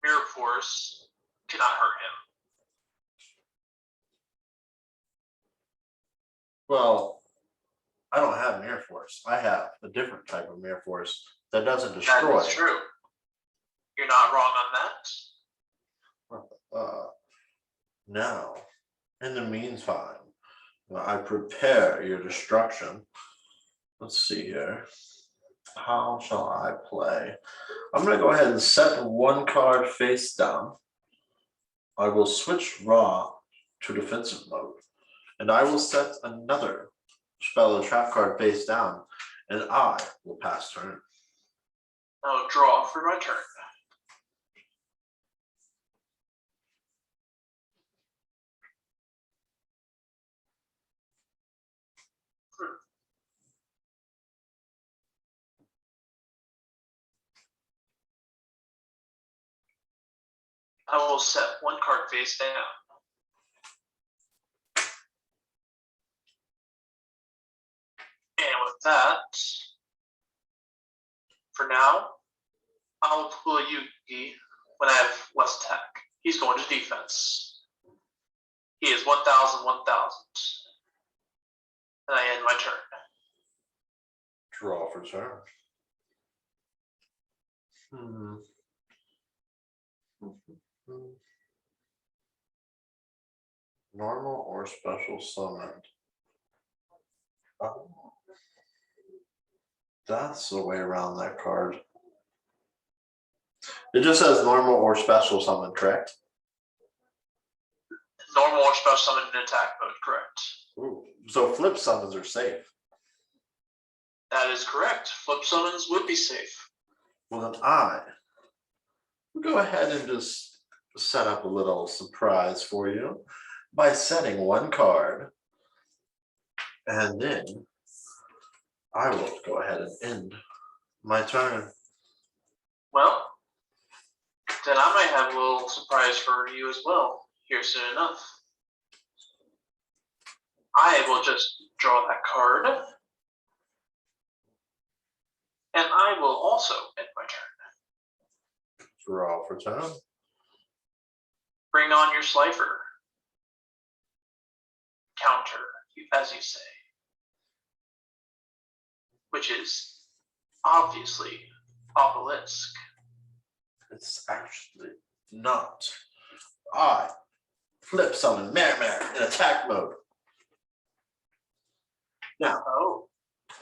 Mirror Force cannot hurt him. well, I don't have Mirror Force. I have a different type of Mirror Force that doesn't destroy. That is true. You're not wrong on that. Now, in the meantime, I prepare your destruction. Let's see here. How shall I play? I'm going to go ahead and set 1 card face down. I will switch Raw to defensive mode. And I will set another spell or trap card face down. And I will pass turn. I'll draw for my turn. I will set 1 card face down. And with that, for now, I'll pull Yugi when I have less attack. He's going to defense. He is 1,000, 1,000. And I end my turn. Draw for turn. Normal or special summoned? Oh. That's the way around that card. It just says normal or special summon, correct? Normal or special summon in attack mode, correct. Ooh. So flip summons are safe. That is correct. Flip summons would be safe. Well, then I will go ahead and just set up a little surprise for you by setting 1 card. And then I will go ahead and end my turn. Well, then I might have a little surprise for you as well here soon enough. I will just draw that card. And I will also end my turn. Draw for turn. Bring on your Slifer. Counter, as you say. Which is obviously obelisk. It's actually not. I flip summon Mare in attack mode. Now,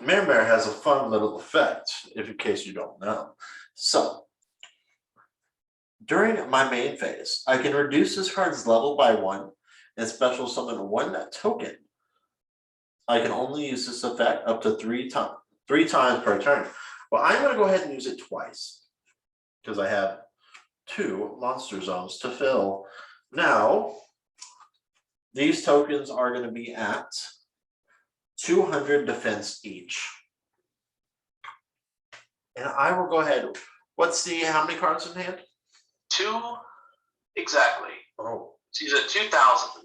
Mare has a fun little effect, if in case you don't know. So, during my main phase, I can reduce this card's level by 1 and special summon 1 token. I can only use this effect up to 3 times per turn. Well, I'm going to go ahead and use it twice. because I have 2 monster zones to fill. Now, these tokens are going to be at 200 defense each. And I will go ahead. Let's see how many cards in hand? 2 exactly. Oh. So he's at 2,000.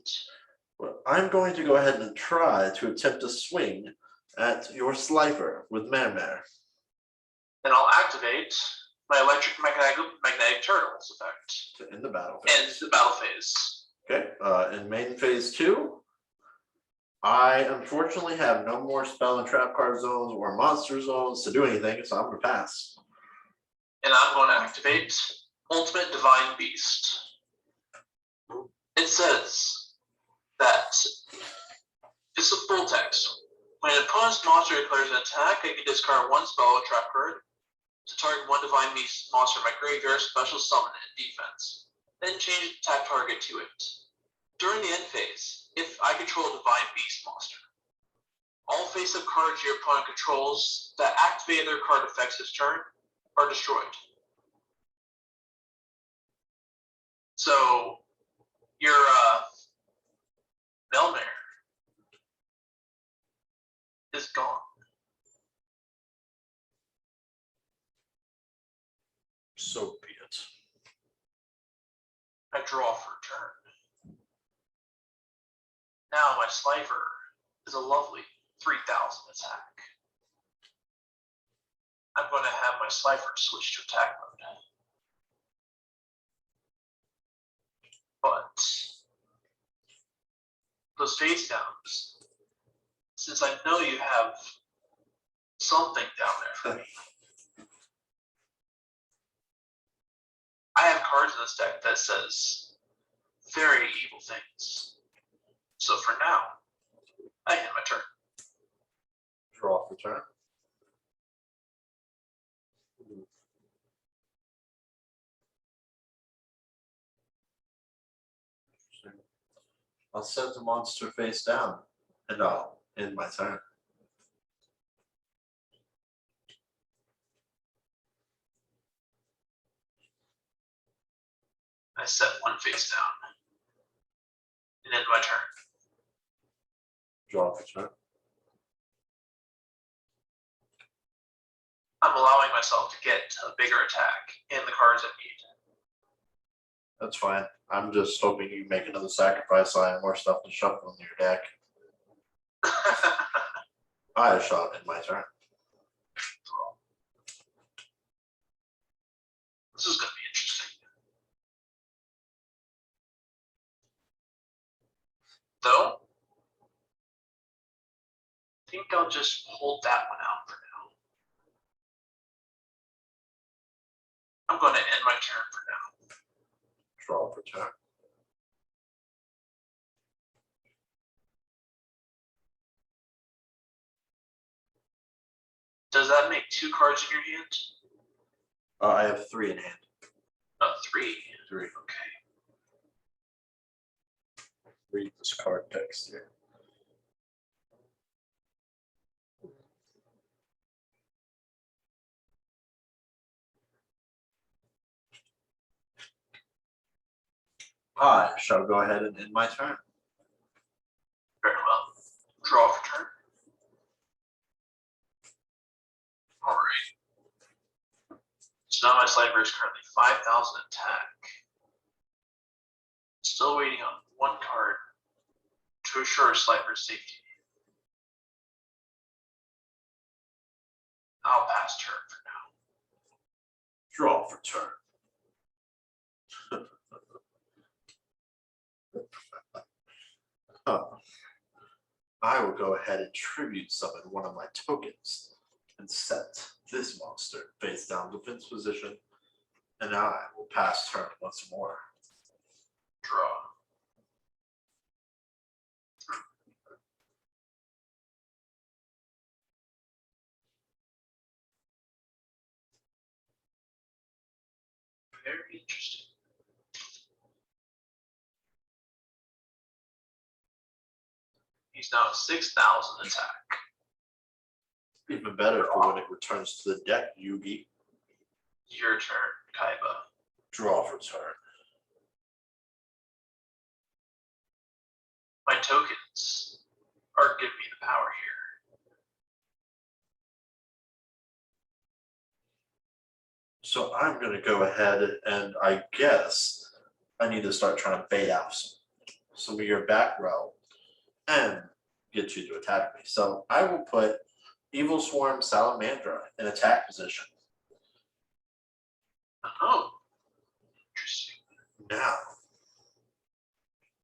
Well, I'm going to go ahead and try to attempt a swing at your Slifer with Mermer. And I'll activate my electric magnetic turtles effect. To end the battle phase. Ends the battle phase. Okay, in main phase 2, I unfortunately have no more spell and trap card zones or monster zones to do anything, so I'm going to pass. And I'm going to activate Ultimate Divine Beast. It says that it's a full text. When an opponent's monster declares an attack, I can discard 1 spell or trap card to target 1 Divine Beast monster in my graveyard, special summon and defense. Then change the attack target to it. During the end phase, if I control a Divine Beast monster, all face-up cards your opponent controls that activate their card effects this turn are destroyed. So your Melmare is gone. So be it. I draw for a turn. Now my Slifer is a lovely 3,000 attack. I'm going to have my Slifer switch to attack mode. But those face downs, since I know you have something down there for me, I have cards in this deck that says very evil things. So for now, I end my turn. Draw for turn. I'll set the monster face down, and I'll end my turn. I set 1 face down and end my turn. Draw for turn. I'm allowing myself to get a bigger attack in the cards I need. That's fine. I'm just hoping you make another sacrifice so I have more stuff to shuffle in your deck. I shot in my turn. This is going to be interesting. Though, I think I'll just hold that one out for now. I'm going to end my turn for now. Draw for turn. Does that make 2 cards in your hand? I have 3 in hand. 3. 3. Okay. Read this card text here. I shall go ahead and end my turn. Very well. Draw for turn. All right. So now my Slifer is currently 5,000 attack. Still waiting on 1 card to assure Slifer's safety. I'll pass turn for now. Draw for turn. I will go ahead and tribute summon one of my tokens and set this monster face down defense position, and I will pass turn once more. Draw. Very interesting. He's now at 6,000 attack. Even better for when it returns to the deck, Yugi. Your turn. Kaiba. Draw for turn. My tokens are giving me the power here. So I'm going to go ahead and I guess I need to start trying to bait out some of your back row and get you to attack me. So I will put Evil Swarm Salamandra in attack position. Oh, interesting. Now,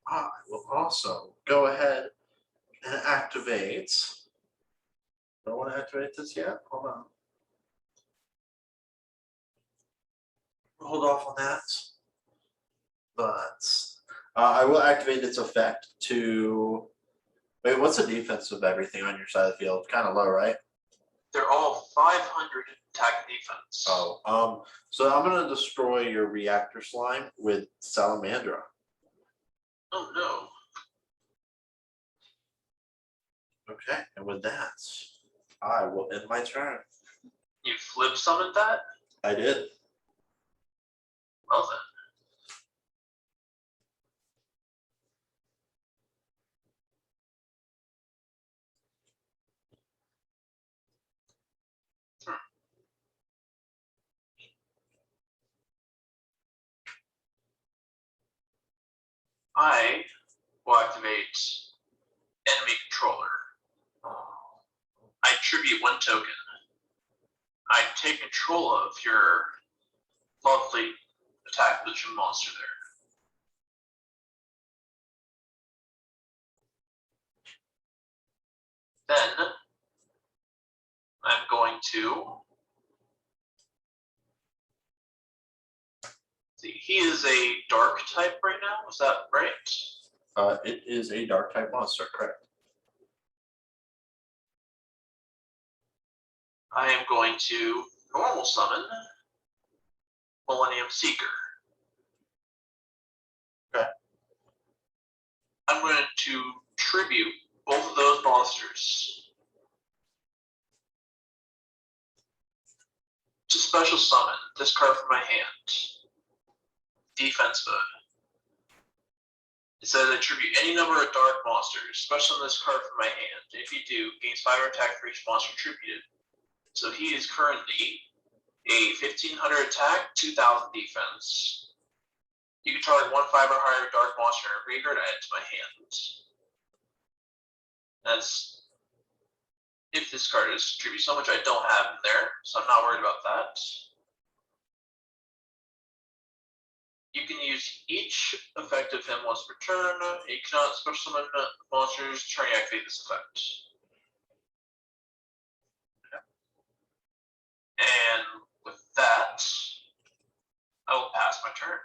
I will also go ahead and activate. Don't want to activate this yet. Hold on. Hold off on that. But I will activate its effect to. Wait, what's the defense of everything on your side of the field? Kind of low, right? They're all 500 attack defense. Oh, so I'm gonna destroy your reactor slime with Salamandra. Oh no. Okay, and with that, I will end my turn. You flip summoned that? I did. Well then. I will activate enemy controller. I tribute 1 token. I take control of your lovely attack position monster there. Then I'm going to see. He is a dark type right now. Is that right? It is a dark type monster, correct? I am going to normal summon Millennium Seeker. Okay. I'm going to tribute both of those monsters to special summon this card from my hand. Defense mode. It says attribute any number of dark monsters, special on this card from my hand. If you do, gains 5 attack for each monster attributed. So he is currently a 1500 attack, 2000 defense. You can target 1/5 or higher dark monster in a graveyard and add it to my hand. That's if this card is attributed, so much I don't have in there, so I'm not worried about that. You can use each effect of him once per turn. You cannot special summon monsters trying to activate this effect. And with that, I will pass my turn.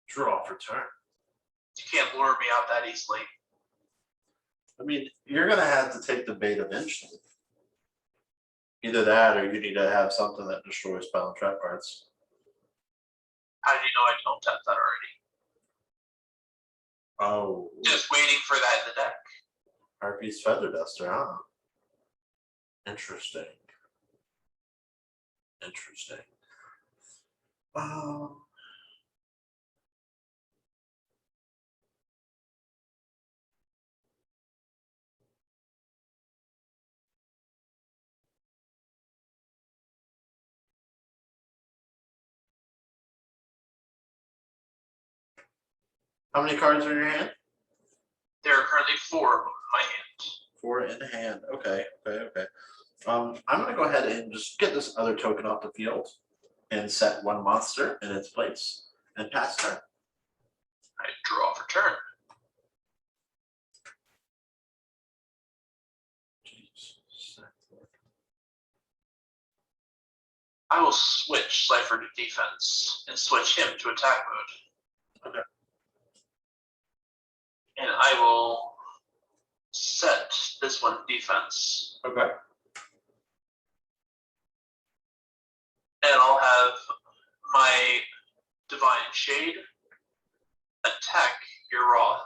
Draw for turn. You can't lure me out that easily. I mean, you're gonna have to take the bait eventually. Either that, or you need to have something that destroys spell and trap cards. How did you know I don't have that already? Oh, Just waiting for that in the deck. Harpy's Feather Duster, huh? Interesting. Interesting. How many cards are in your hand? There are currently 4 in my hand. 4 in hand. Okay. I'm gonna go ahead and just get this other token off the field and set 1 monster in its place and pass turn. I draw for turn. I will switch Cypher to defense and switch him to attack mode. Okay. And I will set this one defense. Okay. And I'll have my Divine Shade attack your Raw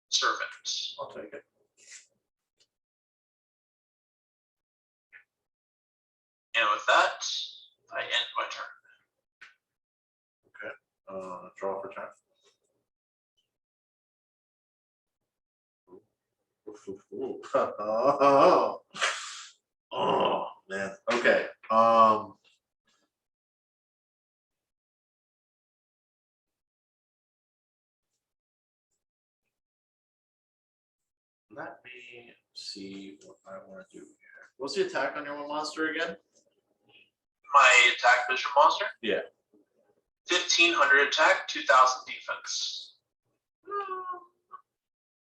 Servant. I'll take it. And with that, I end my turn. Draw for turn. Oh man. Okay. Let me see what I want to do here. What's the attack on your one monster again? My attack vision monster? Yeah. 1500 attack, 2000 defense.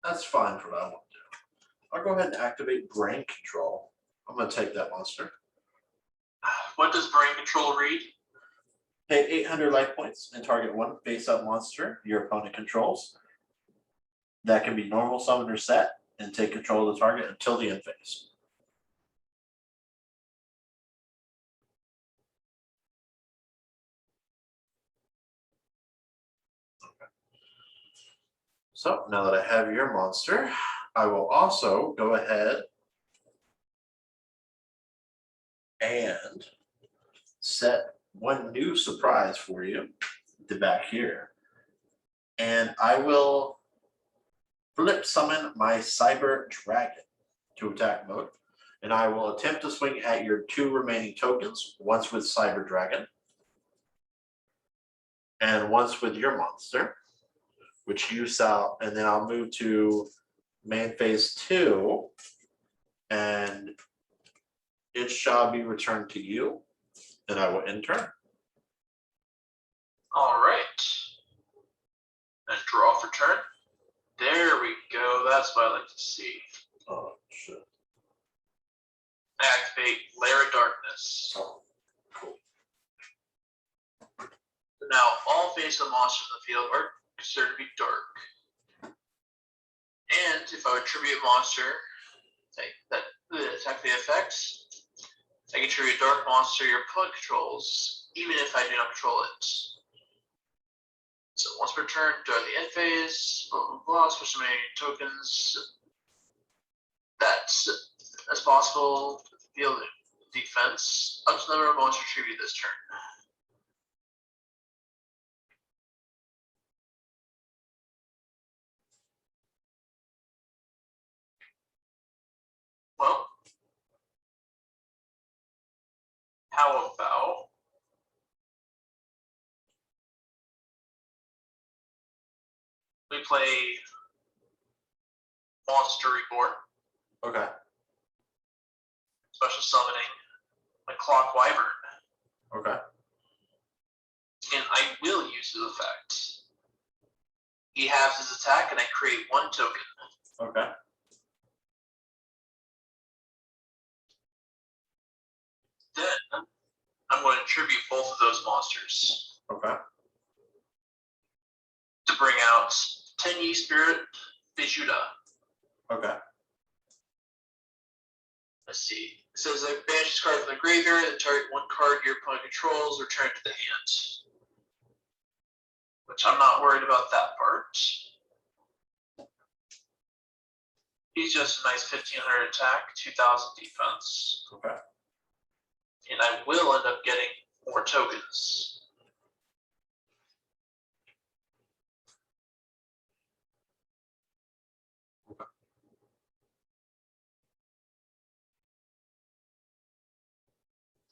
That's fine for what I want to do. I'll go ahead and activate brain control. I'm going to take that monster. What does brain control read? Pay 800 life points and target one face-up monster your opponent controls. That can be normal, summon, or set, and take control of the target until the end phase. Okay. So now that I have your monster, I will also go ahead and set one new surprise for you, the back here. And I will flip summon my Cyber Dragon to attack mode. And I will attempt to swing at your two remaining tokens, once with Cyber Dragon, and once with your monster, which you sell, and then I'll move to main phase 2, and it shall be returned to you, and I will enter. All right. And draw for turn. There we go. That's what I like to see. Oh, shit. Activate Lair of Darkness. Oh, cool. Now, all face-up monsters in the field are considered to be dark. And if I would tribute a monster that attack the effects, I can tribute a dark monster your opponent controls, even if I do not control it. So once per turn, during the end phase, blah blah blah, switch so many tokens. That's possible. Field defense. Up to the number of monster tribute this turn. Well, how about we play Monster Reborn, Okay. special summoning my Clock Wyvern, Okay. and I will use his effect. He has his attack, and I create one token. Okay. Then I'm going to tribute both of those monsters Okay. to bring out Tenyi Spirit Visuda. Okay. Let's see. It says I banish this card from the graveyard and target one card your opponent controls, return it to the hand. Which I'm not worried about that part. He's just a nice 1500 attack, 2000 defense. Okay. And I will end up getting more tokens.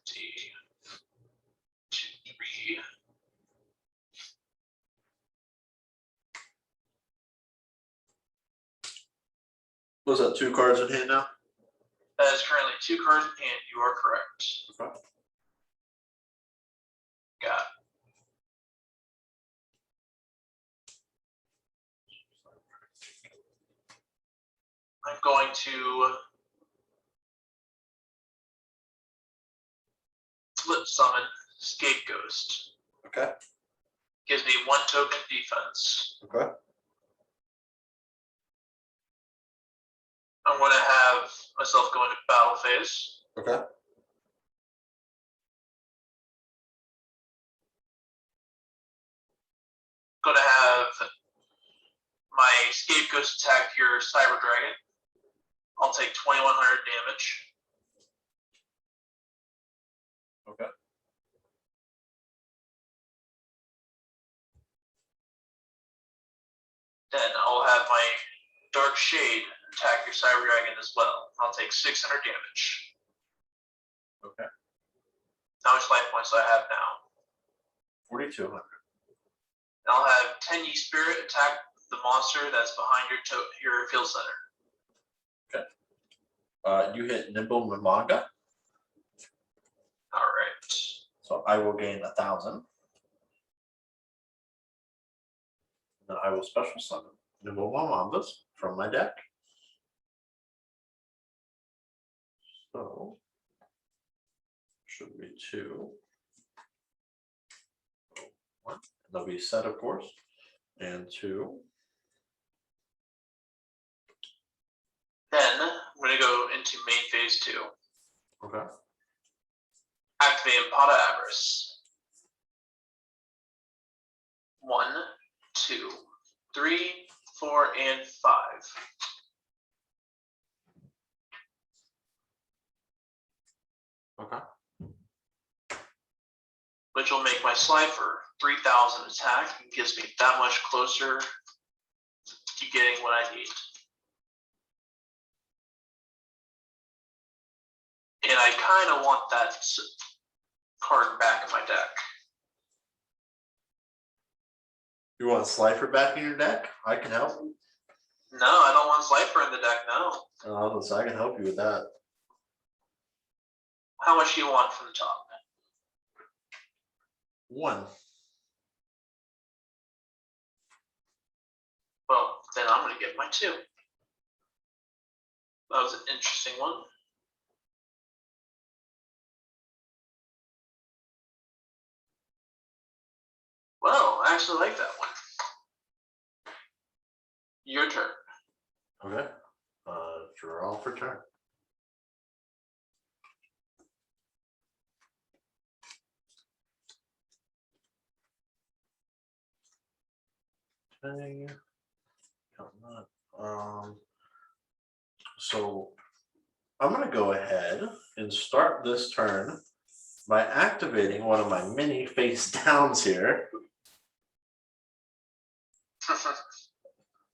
See. 2, 3. Was that 2 cards in hand now? That is currently 2 cards in hand. You are correct. Okay. Got it. I'm going to flip summon Scapegoat. Okay. Gives me 1 token defense. Okay. I'm going to have myself go into battle phase. Okay. Going to have my Scapegoat attack your Cyber Dragon. I'll take 2100 damage. Okay. Then I'll have my Dark Shade attack your Cyber Dragon as well. I'll take 600 damage. Okay. How much life points do I have now? 4,200. And I'll have 10 Ye Spirit attack the monster that's behind your field center. Okay. You hit Nimble Mamanga. All right. So I will gain 1,000. Then I will special summon Nimble Mamangas from my deck. So should be 2. 1. And they'll be set, of course. And 2. Then I'm going to go into main phase 2. Okay. Activate Pot of Avarice. 1, 2, 3, 4, and 5. Okay. Which will make my Slifer 3,000 attack and gives me that much closer to getting what I need. And I kind of want that card back in my deck. You want Slifer back in your deck? I can help. No, I don't want Slifer in the deck, no. Oh, so I can help you with that. How much do you want from the top? 1. Well, then I'm going to get my 2. That was an interesting one. Well, I actually like that one. Your turn. Okay. Draw for turn. Okay. So I'm going to go ahead and start this turn by activating one of my mini face downs here.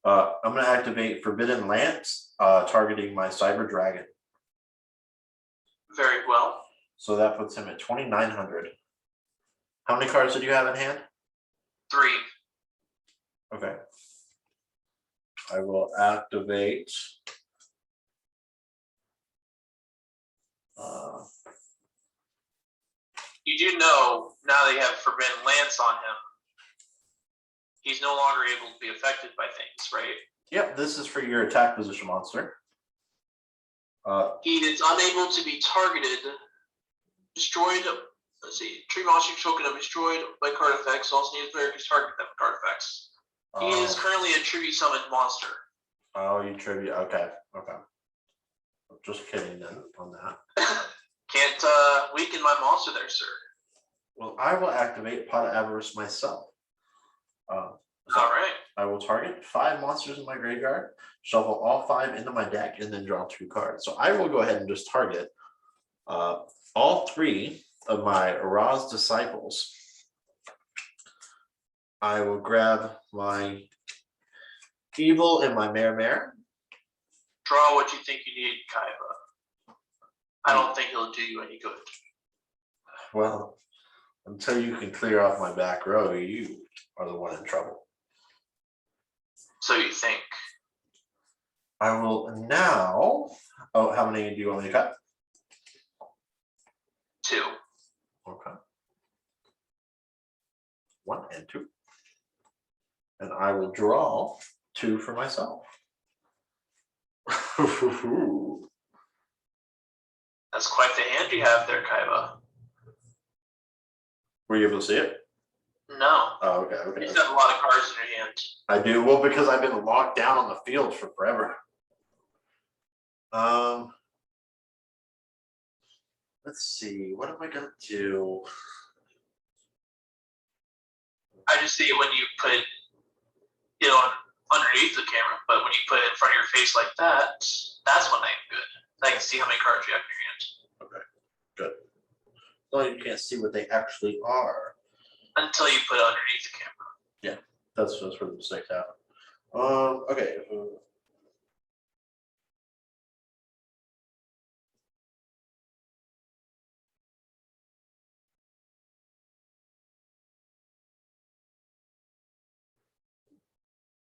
I'm going to activate Forbidden Lance, targeting my Cyber Dragon. Very well. So that puts him at 2,900. How many cards did you have in hand? 3. Okay. I will activate. You do know, now that you have Forbidden Lance on him, he's no longer able to be affected by things, right? Yep, this is for your attack position monster. He is unable to be targeted, destroyed. Let's see, tree monster token of destroyed by card effects. Also needs player to target them with card effects. He is currently a tribute summoned monster. Oh, you tribute. Okay, okay. Just kidding then on that. Can't weaken my monster there, sir. Well, I will activate Pot of Avarice myself. All right. I will target 5 monsters in my graveyard, shuffle all 5 into my deck, and then draw 2 cards. So I will go ahead and just target all 3 of my Araz Disciples. I will grab my Evil and my Mare. Draw what you think you need, Kaiba. I don't think he'll do you any good. Well, until you can clear off my back row, you are the one in trouble. So you think. I will now. Oh, how many do you want me to cut? 2. Okay. 1 and 2. And I will draw 2 for myself. That's quite the hand you have there, Kaiba. Were you able to see it? No. Oh, okay, okay. You've got a lot of cards in your hand. I do. Well, because I've been locked down on the field for forever. Let's see. What am I gonna do? I just see it when you put it, underneath the camera, but when you put it in front of your face like that, that's when I'm good. I can see how many cards you have in your hand. Okay, good. Well, you can't see what they actually are until you put it underneath the camera. Yeah, that's where the mistakes happen. Okay.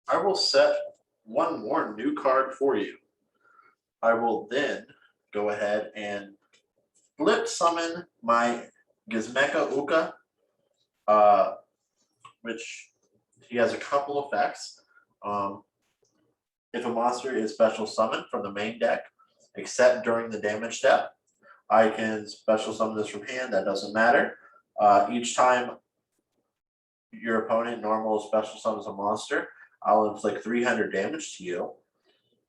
I will set one more new card for you. I will then go ahead and flip summon my Gizmeca Uka, uh, which he has a couple effects. If a monster is special summoned from the main deck, except during the damage step, I can special summon this from hand. That doesn't matter. Each time your opponent normal special summons a monster, I'll inflict 300 damage to you.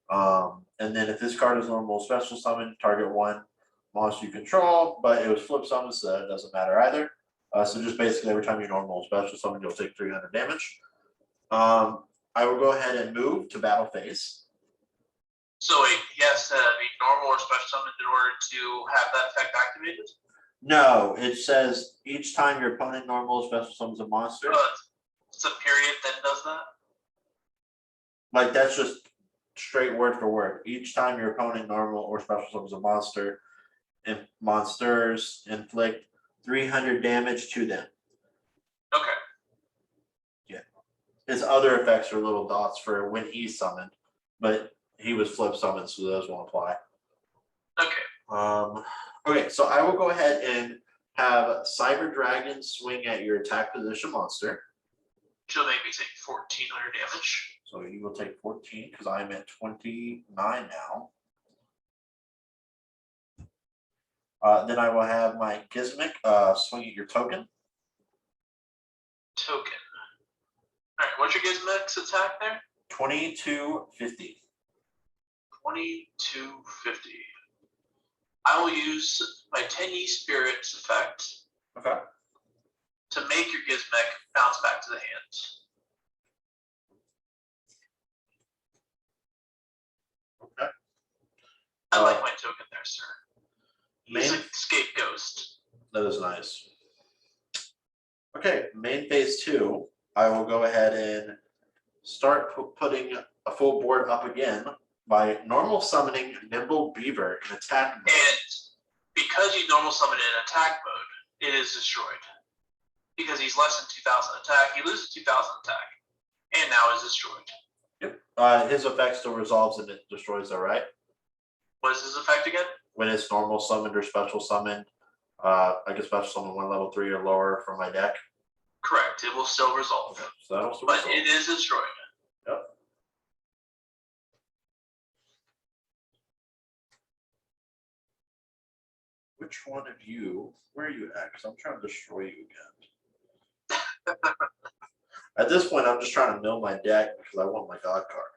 And then if this card is normal special summon, target one monster you control, but it was flip summon, so that doesn't matter either. So just basically every time you normal special summon, you'll take 300 damage. I will go ahead and move to battle phase. So wait, he has to be normal or special summoned in order to have that effect activated? No, it says each time your opponent normal special summons a monster. It's a period that does that? Like that's just straight word for word. Each time your opponent normal or special summons a monster, and monsters inflict 300 damage to them. Okay. Yeah. His other effects are little dots for when he's summoned, but he was flip summoned, so those won't apply. Okay. Okay, so I will go ahead and have Cyber Dragon swing at your attack position monster. She'll make me take 1400 damage. So you will take 14 because I'm at 29 now. Then I will have my Gizmic swing at your token. Token. All right, what's your Gizmic's attack there? 2250. 2250. I will use my 10E Spirits effect. Okay. To make your Gizmic bounce back to the hand. Okay. I like my token there, sir. He's Main, a scapegoat. that is nice. Okay, main phase 2. I will go ahead and start putting a full board up again by normal summoning Nimble Beaver in attack mode. And because you normal summon it in attack mode, it is destroyed. Because he's less than 2000 attack, he loses 2000 attack, and now is destroyed. Yep. His effect still resolves and it destroys, all right? What is his effect again? When it's normal summoned or special summoned, I can special summon one level 3 or lower from my deck. Correct. It will still resolve. Okay, so that'll still but resolve. It is destroyed. Yep. Which one of you, where are you at? Because I'm trying to destroy you again. At this point, I'm just trying to mill my deck because I want my God card.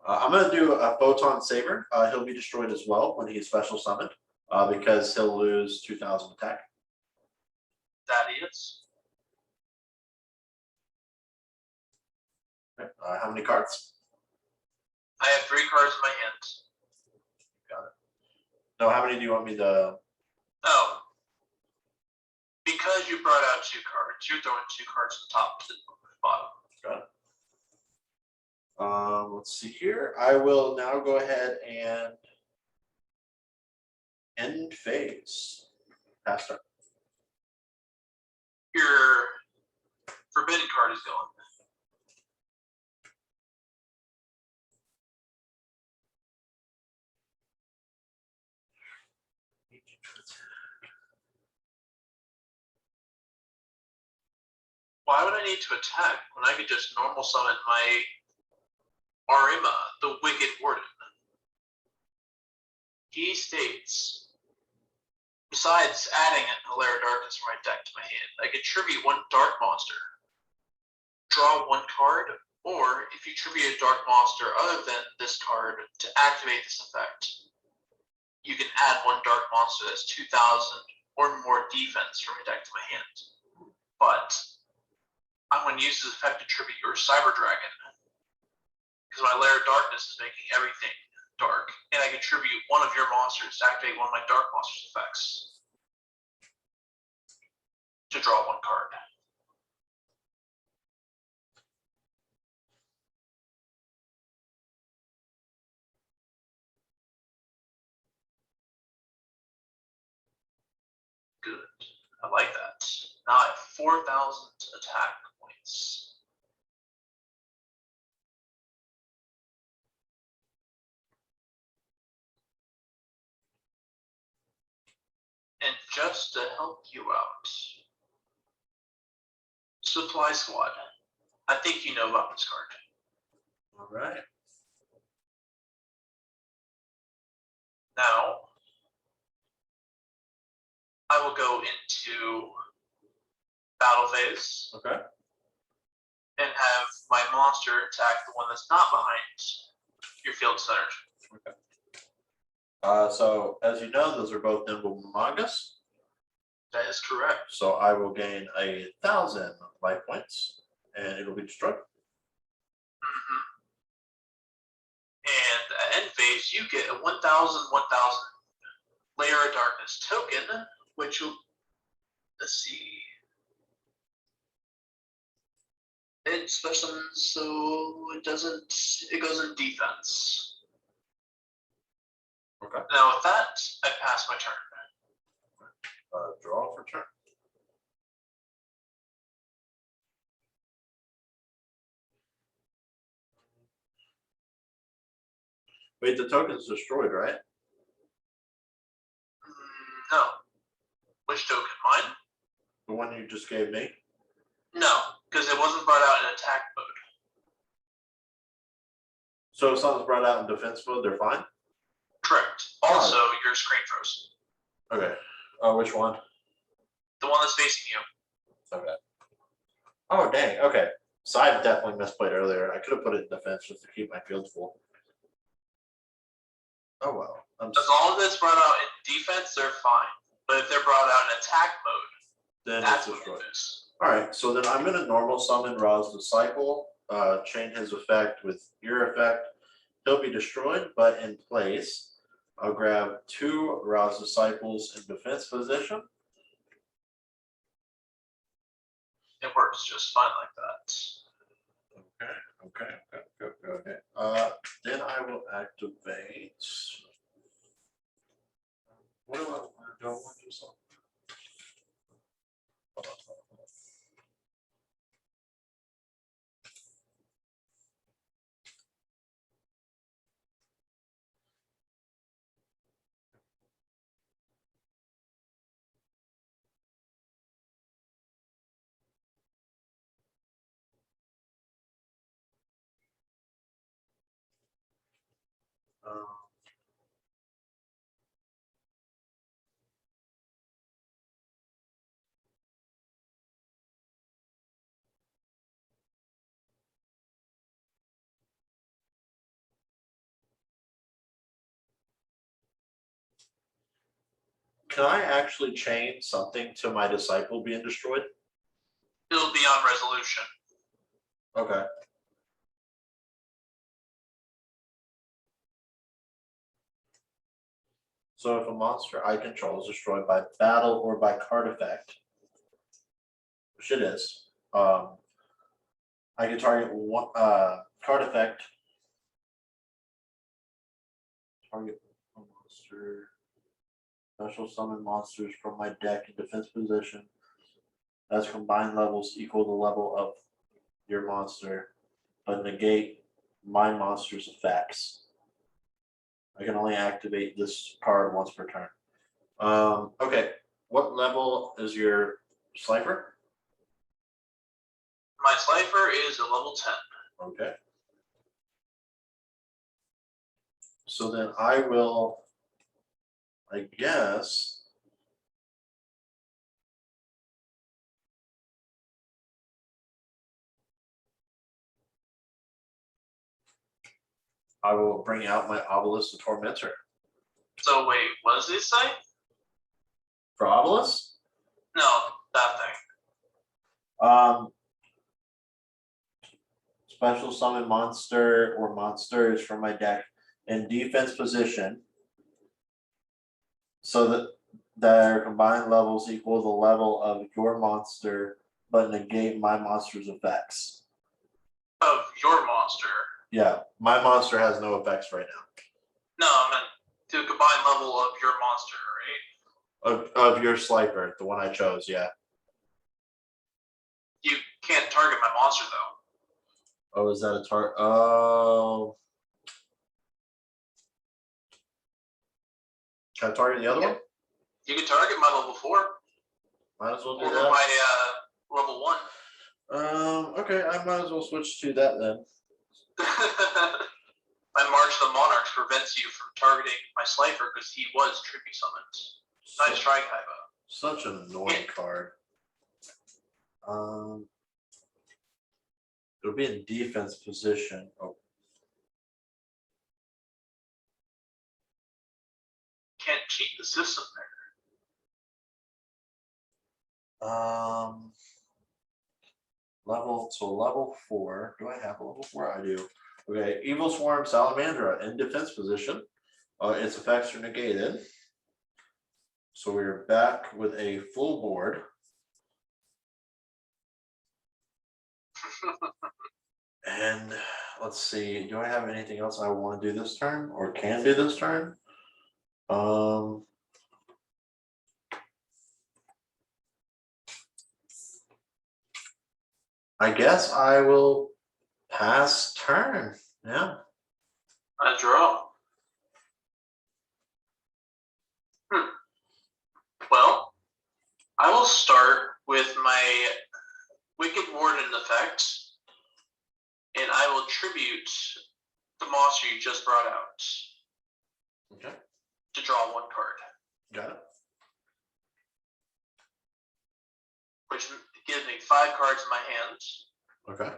I'm going to do a Photon Saber. He'll be destroyed as well when he's special summoned because he'll lose 2000 attack. That is. Okay. How many cards? I have 3 cards in my hand. Got it. No, how many do you want me to? Oh. Because you brought out 2 cards, you're throwing 2 cards from top to bottom. Got it. Let's see here. I will now go ahead and end phase. Pass turn. Your forbidden card is going. Why would I need to attack when I could just normal summon my Arima, the Wicked Warden? He states, besides adding a layer of darkness from my deck to my hand, I can tribute 1 dark monster, draw 1 card, or if you tribute a dark monster other than this card to activate this effect, you can add 1 dark monster that's 2000 or more defense from your deck to my hand. But I'm going to use this effect to tribute your Cyber Dragon, because my layer of darkness is making everything dark, and I can tribute 1 of your monsters to activate 1 of my dark monsters effects to draw 1 card. I like that. Now at 4,000 attack points. And just to help you out, Supply Squad. I think you know about this card. All right. Now, I will go into battle phase. Okay. And have my monster attack the one that's not behind your field center. Okay. So as you know, those are both nimble mangas. That is correct. So I will gain 1,000 life points, and it'll be destroyed. Mm-hmm. And at end phase, you get a 1,000 Layer of Darkness token, which will, let's see. It special, so it doesn't, it goes in defense. Okay. Now with that, I pass my turn. Draw for turn. Wait, the token's destroyed, right? No. Which token? Mine? The one you just gave me? No, because it wasn't brought out in attack mode. So if something's brought out in defense mode, they're fine? Correct. Also, your screen froze. Okay. Which one? The one that's facing you. Okay. Oh, dang. Okay. So I definitely misplayed earlier. I could have put it in defense just to keep my field full. Oh, well. As long as it's brought out in defense, they're fine. But if they're brought out in attack mode, then that's it's what destroyed. it is. All right. So then I'm going to normal summon Ra's Disciple, chain his effect with your effect. He'll be destroyed, but in place, I'll grab 2 Ra's Disciples in defense position. It works just fine like that. Okay. Then I will activate. What do I want? Do I want to do something? Hold on. Can I actually chain something to my disciple being destroyed? It'll be on resolution. Okay. So if a monster I control is destroyed by battle or by card effect, which it is, I can target one card effect. Target a monster. Special summon monsters from my deck in defense position. As combined levels equal the level of your monster, but negate my monster's effects. I can only activate this card once per turn. Okay, what level is your Slifer? My Slifer is a level 10. Okay. So then I will, I guess, I will bring out my Obelisk the Tormentor. So wait, what does it say? For Obelisk? No, that thing. Special summon monster or monsters from my deck in defense position so that their combined levels equal the level of your monster, but negate my monster's effects. Of your monster. Yeah, my monster has no effects right now. No, I meant to combine level of your monster, right? Of your slifer, the one I chose, yeah. You can't target my monster though. Oh, is that a target? Oh. Can I target the other one? You can target my level 4. Might as well do Or that. my level 1. Okay, I might as well switch to that then. My March of the Monarchs prevents you from targeting my Slifer because he was Trippy summoned. Nice try, Kaiba. Such an annoying card. It'll be in defense position. Oh. Can't cheat the system there. Level 4. Do I have a level 4? I do. Okay, Evil Swarm Salamandra in defense position. Its effects are negated. So we're back with a full board. And let's see, do I have anything else I want to do this turn or can do this turn? I guess I will pass turn. Yeah. A draw. Well, I will start with my Wicked Warden effect, and I will tribute the monster you just brought out. Okay. To draw 1 card. Got it. Which gives me 5 cards in my hands. Okay.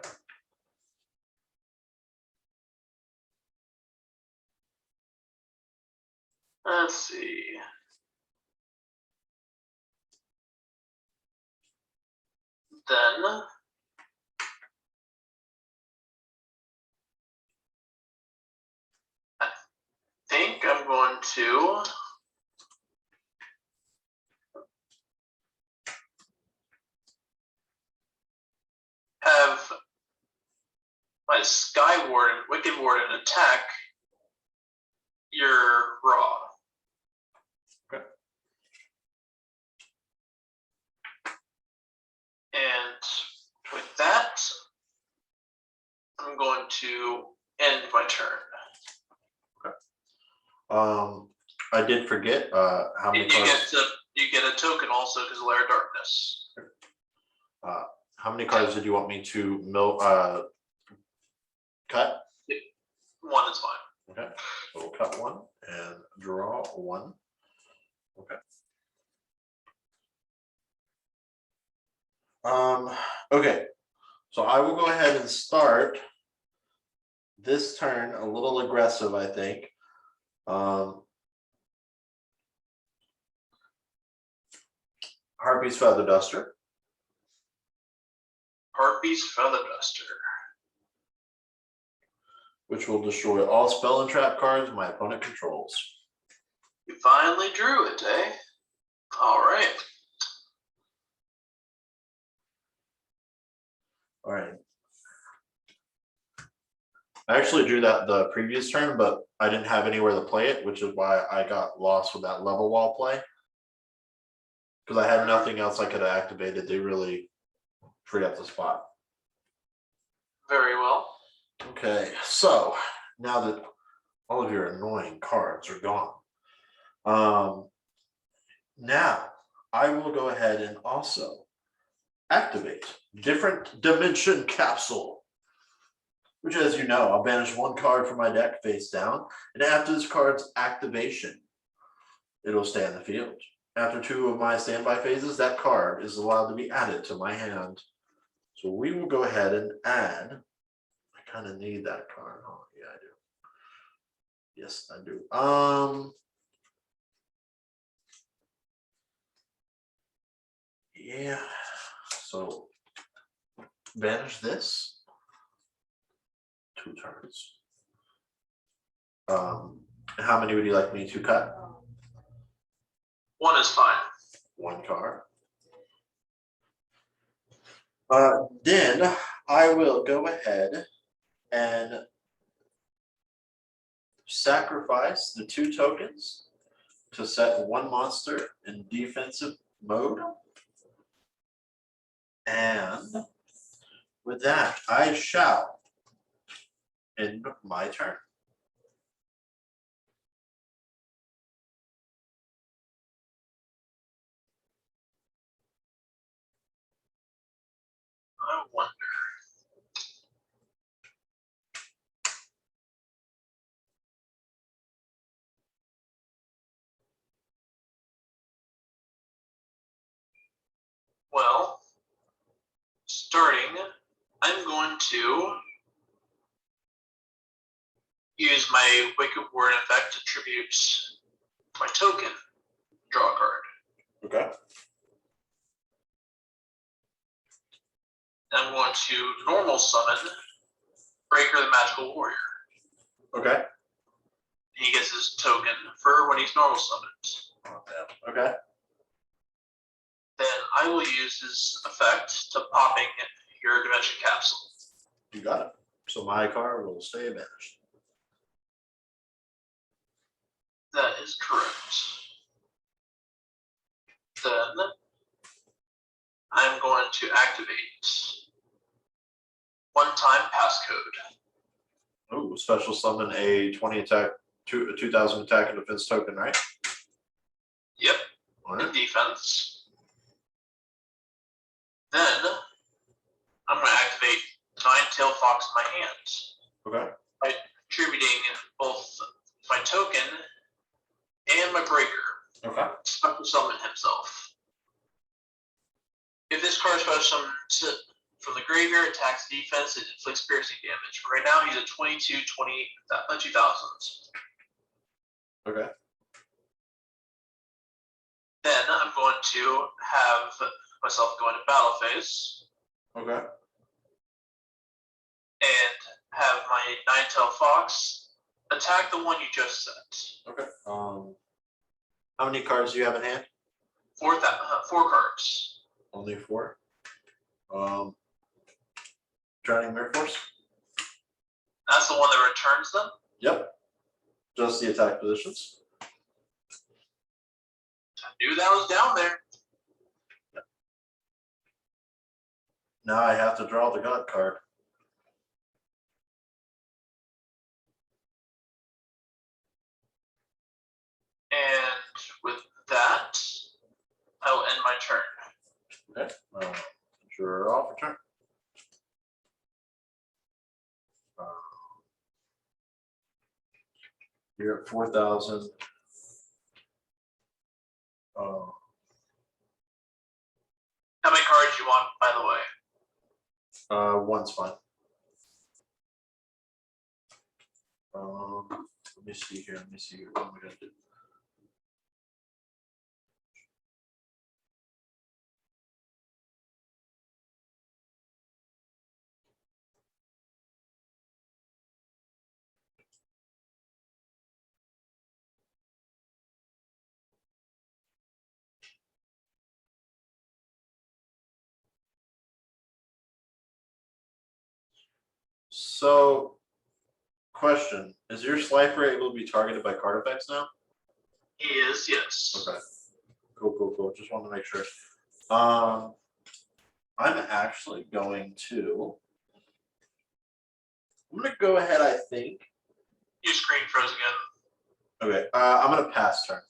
Let's see. Then I think I'm going to have my Sky Warden, Wicked Warden attack your Raw. Okay. And with that, I'm going to end my turn. Okay. I did forget how many cards. You get a token also because Lair of Darkness. How many cards did you want me to cut? 1 is fine. Okay, so we'll cut 1 and draw 1. Okay. Okay, so I will go ahead and start this turn a little aggressive, I think. Harpy's Feather Duster. Harpy's Feather Duster. Which will destroy all spell and trap cards my opponent controls. You finally drew it, eh? All right. All right. I actually drew that the previous turn, but I didn't have anywhere to play it, which is why I got lost with that level wall play. Because I had nothing else I could have activated. They really freed up the spot. Very well. Okay, so now that all of your annoying cards are gone, now I will go ahead and also activate Different Dimension Capsule, which, as you know, I'll banish 1 card from my deck face down, and after this card's activation, it'll stay in the field. After 2 of my standby phases, that card is allowed to be added to my hand. So we will go ahead and add. I kind of need that card. Oh, yeah, I do. Yes, I do. Yeah. So banish this. 2 turns. How many would you like me to cut? 1 is fine. 1 card. Then I will go ahead and sacrifice the 2 tokens to set one monster in defensive mode. And with that, I shall end my turn. I wonder. Well, starting, I'm going to use my Wicked Ward effect to tribute my token, draw a card. Okay. And I'm going to normal summon Breaker the Magical Warrior. Okay. He gets his token for when he's normal summoned. Okay. Then I will use his effect to popping your dimension capsule. You got it. So my card will stay banished. That is correct. Then I'm going to activate one-time passcode. Oh, special summon a 20 attack, 2000 attack and defense token, right? Yep, All in right. defense. Then I'm going to activate Nine-Tailed Fox in my hands Okay. by contributing both my token and my breaker. Okay. Special summon himself. If this card is special summoned from the graveyard, attacks defense, and inflicts piercing damage. Right now, he's at 22, 2000s. Okay. Then I'm going to have myself go into battle phase Okay. and have my Nine-Tailed Fox attack the one you just set. Okay. How many cards do you have in hand? 4 cards. Only 4. Drowning Mirror Force. That's the one that returns them. Yep. Just the attack positions. I knew that was down there. Yep. Now I have to draw the God card. And with that, I will end my turn. Okay. Draw off return. You're at 4,000. How many cards you want, by the way? One's fine. Let me see here. Let me see here. What am I gonna do? So, question: is your Slifer able to be targeted by card effects now? He is, yes. Okay. Cool. Just wanted to make sure. I'm actually going to. I'm gonna go ahead. I think. Your screen froze again. Okay. I'm gonna pass turn.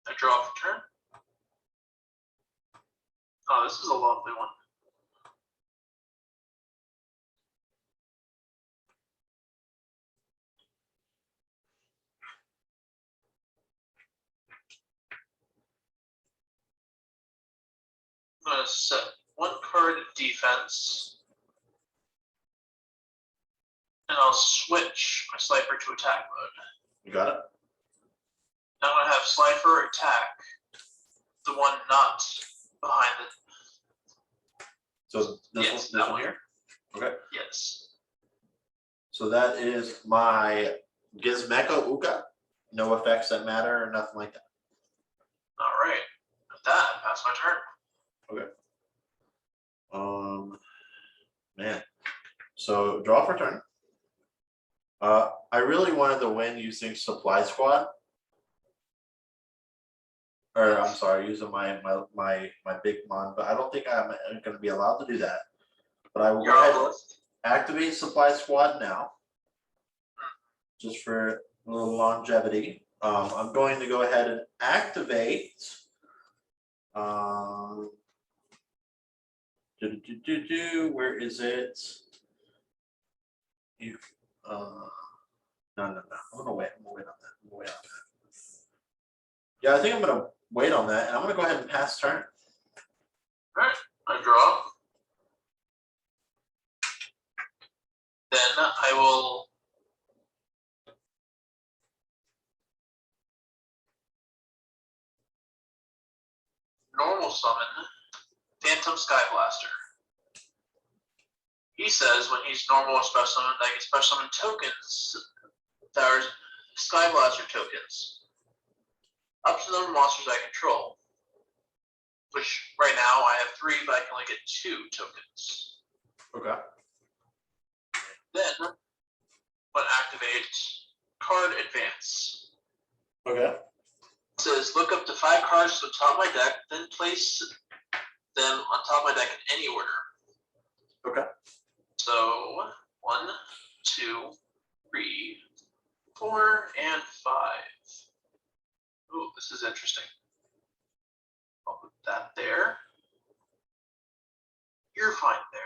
I draw for turn. Oh, this is a lovely one. I'm going to set one card defense. And I'll switch my Slifer to attack mode. You got it. Now I'm going to have Slifer attack the one not behind the. So this Yes, one, that one here. Okay. Yes. So that is my Gizmeco Uka. No effects that matter or nothing like that. All right. With that, I pass my turn. Okay. Man. So draw for turn. I really wanted to win using Supply Squad. Or I'm sorry, using my big mon, but I don't think I'm going to be allowed to do that. But I will You're go on ahead the and list. activate Supply Squad now, just for a little longevity. I'm going to go ahead and activate. Where is it? You, no. I'm gonna wait. I'm gonna wait on that. I'm gonna wait on that. Yeah, I think I'm gonna wait on that, and I'm gonna go ahead and pass turn. All right, I draw. Then I will normal summon Phantom Sky Blaster. He says when he's normal or special summon, I can special summon tokens that are Sky Blaster tokens up to the number of monsters I control. Which right now I have 3, but I can only get 2 tokens. Okay. Then, when activate card advance. Okay. It says look up to 5 cards to the top of my deck, then place them on top of my deck in any order. Okay. So 1, 2, 3, 4, and 5. Ooh, this is interesting. I'll put that there. You're fine there.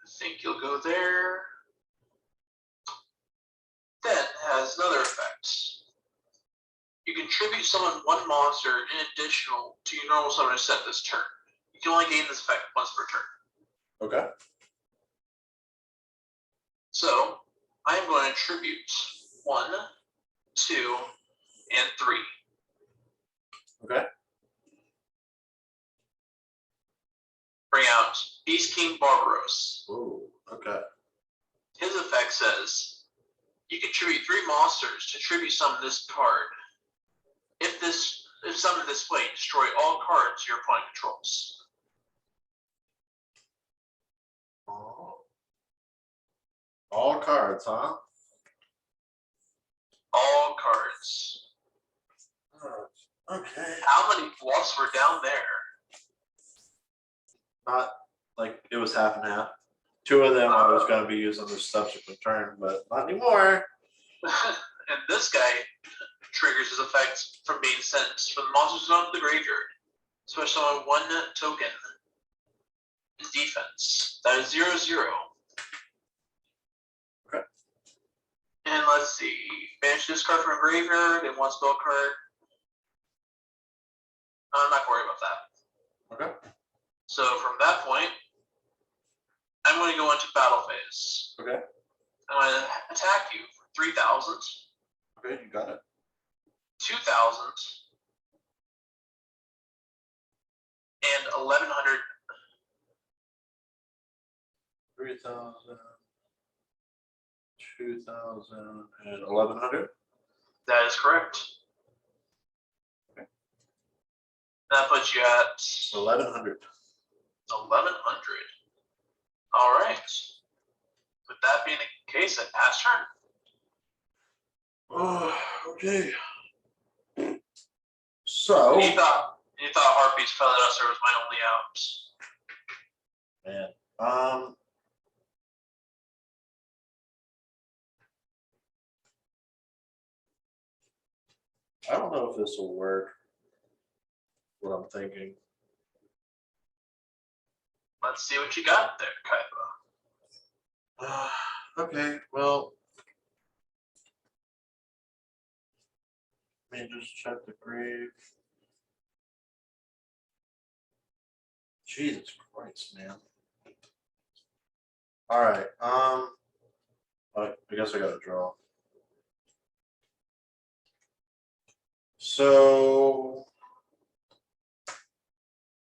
I think you'll go there. Then has another effect. You can tribute summon 1 monster in additional to your normal summoner set this turn. You can only gain this effect once per turn. Okay. So I am going to tribute 1, 2, and 3. Okay. Bring out Beast King Barbaros. Ooh. Okay. His effect says you can tribute 3 monsters to tribute summon this card. If summoned this way, destroy all cards your opponent controls. All cards, huh? All cards. Okay. How many bluffs were down there? Not like it was half and half. 2 of them I was going to be using the subsequent turn, but not anymore. And this guy triggers his effect from being sent from the monster zone to the graveyard. Special on 1 token. Defense. That is 0/0. Okay. And let's see. Banish this card from a graveyard and 1 spell card. I'm not worried about that. Okay. So from that point, I'm going to go into battle phase. Okay. I'm going to attack you for 3,000. Okay, you got it. 2,000. And 1,100. 3,000, 2,000, and 1,100. That is correct. Okay. That puts you at 1,100. 1,100. All right. With that being the case, I pass turn. Oh, okay. So, You thought Heartbeats Feather Duster was my only out. man, I don't know if this will work. What I'm thinking. Let's see what you got there, Kaiba. Okay, well, let me just check the grave. Jesus Christ, man. All right. I guess I got to draw. So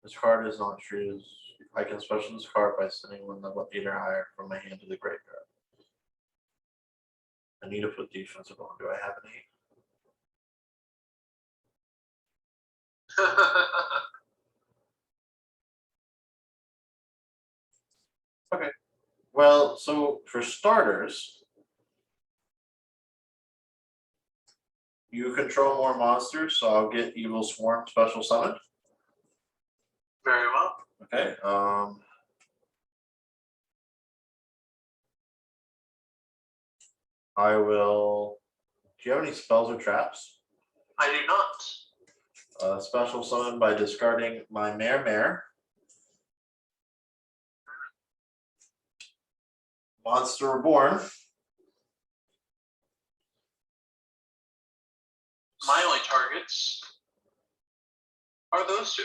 this card is not treated. I can special this card by sending 1 level 8 or higher from my hand to the graveyard. I need to put defensive on. Do I have any? Okay. Well, so for starters, You control more monsters, so I'll get Evil Swarm special summon. Very well. Okay. I will. Do you have any spells or traps? I do not. Special summon by discarding my Mare. Monster Reborn. My only targets are those two.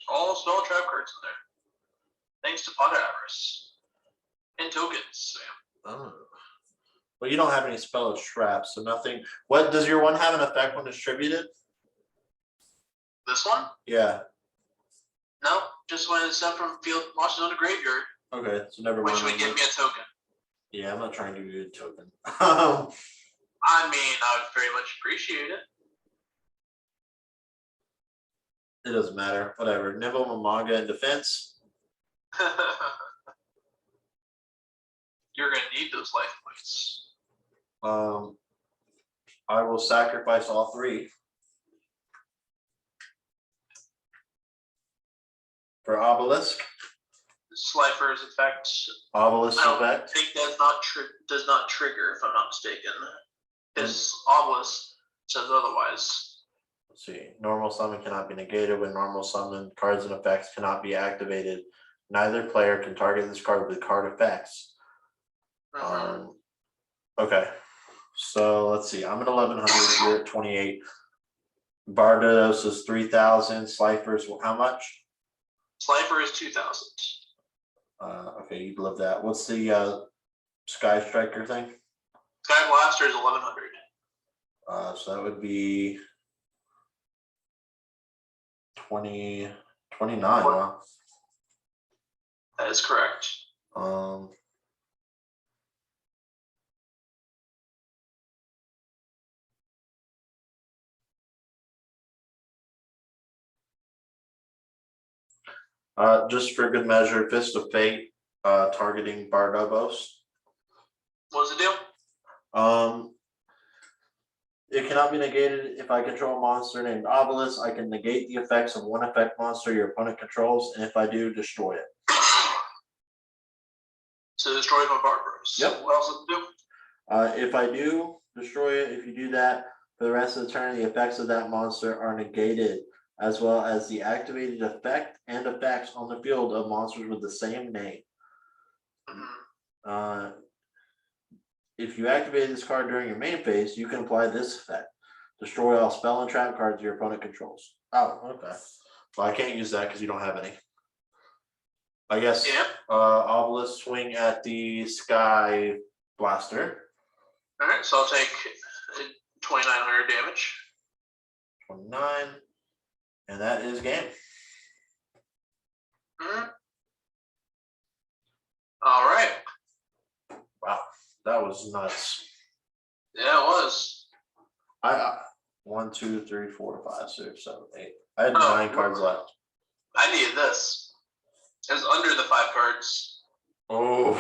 All spell trap cards in there. Thanks to Potter Avarice. And tokens. Oh. Well, you don't have any spell or traps, so nothing. What does your one have an effect when distributed? This one? Yeah. No, just when it's sent from field launches on the graveyard. Okay, so never mind. Which would give me a token. Yeah, I'm not trying to give you a token. I mean, I would very much appreciate it. It doesn't matter. Whatever. Nimble Mamaga in defense. You're gonna need those life points. I will sacrifice all three for Obelisk. Slifer's effect. Obelisk I don't effect. think does not trigger, if I'm not mistaken. This Obelisk says otherwise. Let's see. Normal summon cannot be negated. When normal summon cards and effects cannot be activated, neither player can target this card with card effects. Okay. So let's see. I'm at 1100. You're at 28. Barbados is 3000. Slifer's how much? Slifer is 2000. Okay, you'd love that. What's the Sky Striker thing? Sky Blaster is 1100. So that would be 29. Huh? That is correct. Just for good measure, Fist of Fate, targeting Barbados. What's the deal? It cannot be negated if I control a monster named Obelisk. I can negate the effects of one effect monster your opponent controls, and if I do, destroy it. So destroy my Barbaros. Yep. What else does it do? If I do destroy it, if you do that, for the rest of the turn, the effects of that monster are negated, as well as the activated effect and effects on the field of monsters with the same name. If you activate this card during your main phase, you can apply this effect. Destroy all spell and trap cards your opponent controls. Oh, okay. Well, I can't use that because you don't have any. I guess Obelisk swing at the Sky Blaster. Alright, so I'll take 2900 damage. 29. And that is game. Alright. Wow, that was nuts. Yeah, it was. I 1, 2, 3, 4, 5, 6, 7, 8. I had 9 cards left. I needed this. It was under the 5 cards. Oh,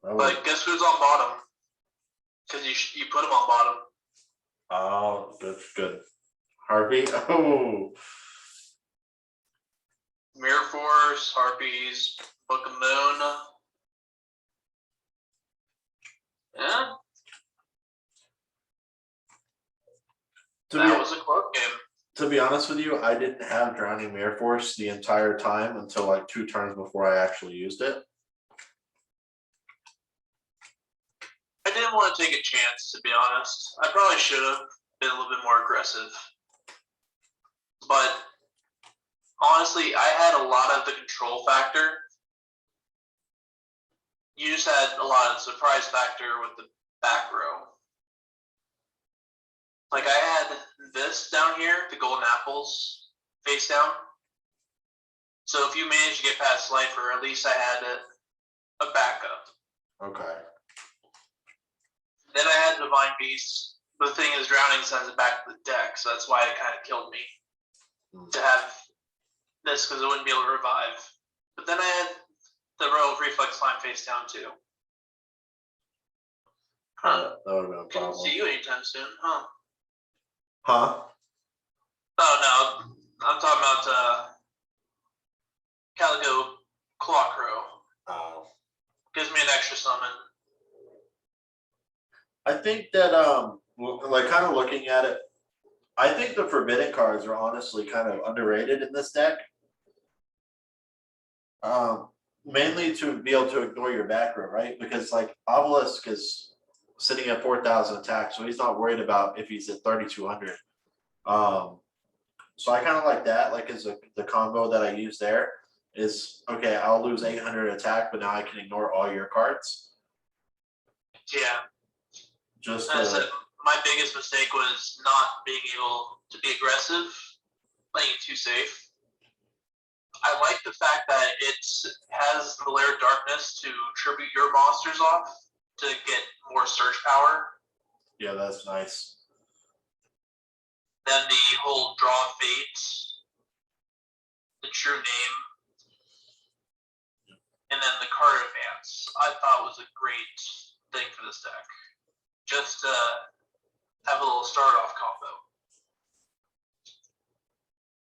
But guess who's on bottom? Because you put him on bottom. Oh, good. Harvey. Oh. Mirror Force, Harpies, Book of Moon. Yeah. That was a close game. To be honest with you, I didn't have Drowning Mirror Force the entire time until like 2 turns before I actually used it. I didn't want to take a chance, to be honest. I probably should have been a little bit more aggressive. But honestly, I had a lot of the control factor. You just had a lot of the surprise factor with the back row. Like I had this down here, the golden apples face down. So if you managed to get past Slifer, at least I had a backup. Okay. Then I had Divine Beast. But the thing is, Drowning sends it back to the deck, so that's why it kind of killed me to have this because it wouldn't be able to revive. But then I had the Royal Reflex Line face down too. Huh. That would have been a Didn't problem. see you anytime soon, huh? Huh? Oh no, I'm talking about Calico Claw Crow. Oh. Gives me an extra summon. I think that like kind of looking at it, I think the forbidden cards are honestly kind of underrated in this deck. Mainly to be able to ignore your back row, right? Because like Obelisk is sitting at 4,000 attack, so he's not worried about if he's at 3,200. So I kind of like that. Like as the combo that I use there is okay. I'll lose 800 attack, but now I can ignore all your cards. Yeah. Just As I said, my biggest mistake was not being able to be aggressive, playing it too safe. I like the fact that it has the Lair of Darkness to tribute your monsters off to get more search power. yeah, that's nice. Then the whole Draw of Fate, the True Name, and then the card advance, I thought was a great thing for this deck. Just to have a little start-off combo.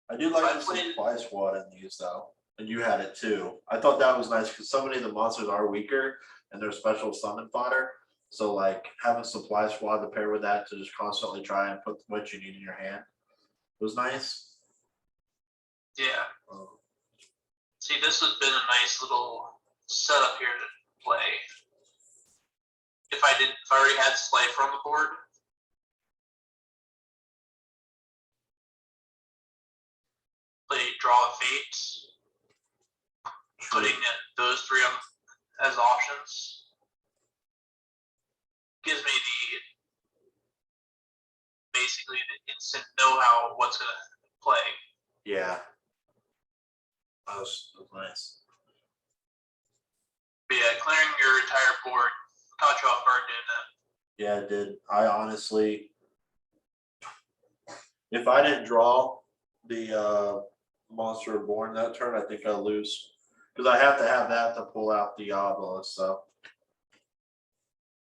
I do like the supply squad in these though, and you had it too. I thought that was nice because so many of the monsters are weaker and they're special summon fodder. So like having supply squad to pair with that to just constantly try and put what you need in your hand was nice. Yeah. See, this has been a nice little setup here to play. If I already had Slifer on the board, play Draw of Fate, putting those three on as options gives me basically the instant know-how of what's gonna play. Yeah. That was nice. But yeah, clearing your entire board caught you off guard, didn't it? Yeah, it did. I honestly, if I didn't draw the Monster Reborn that turn, I think I'd lose. Because I have to have that to pull out the Obelisk, so.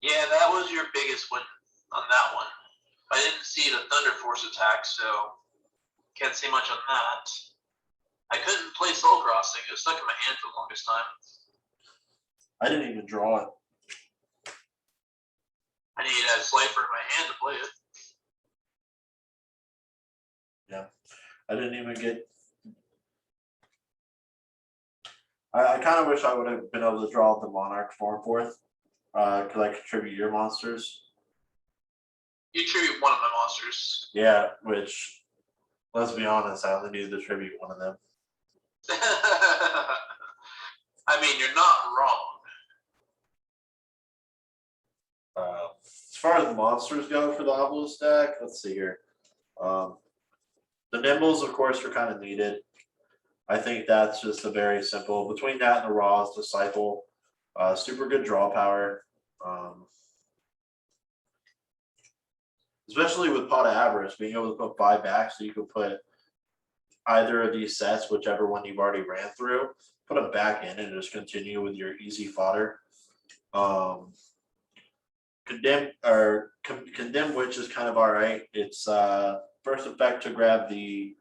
Yeah, that was your biggest win on that one. I didn't see the Thunder Force attack, so can't say much on that. I couldn't play Soul Crossing. It was stuck in my hand for the longest time. I didn't even draw it. I needed to have Slifer in my hand to play it. Yeah. I didn't even get. I kind of wish I would have been able to draw the Monarch 4/4. Could I contribute your monsters? You tribute one of my monsters. Yeah, which, let's be honest, I only needed to tribute one of them. I mean, you're not wrong. As far as the monsters go for the Obelisk deck, let's see here. The Nimbles, of course, are kind of needed. I think that's just a very simple, between that and the Raws, Disciple, super good draw power. Especially with Pot of Avarice, being able to put 5 back, so you could put either of these sets, whichever one you've already ran through, put them back in and just continue with your easy fodder. Condemn Witch is kind of all right. It's first effect to grab the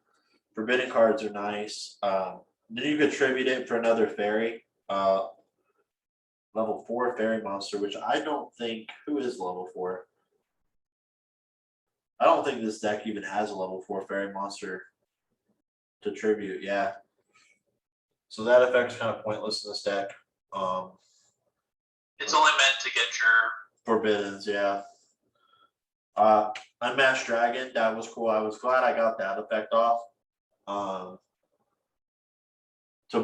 forbidden cards are nice. Then you could tribute it for another fairy. Level 4 fairy monster, which I don't think, who is level 4? I don't think this deck even has a level 4 fairy monster to tribute, yeah. So that effect's kind of pointless in this deck. It's only meant to get your Forbiddens, yeah. Unmatched Dragon, that was cool. I was glad I got that effect off. To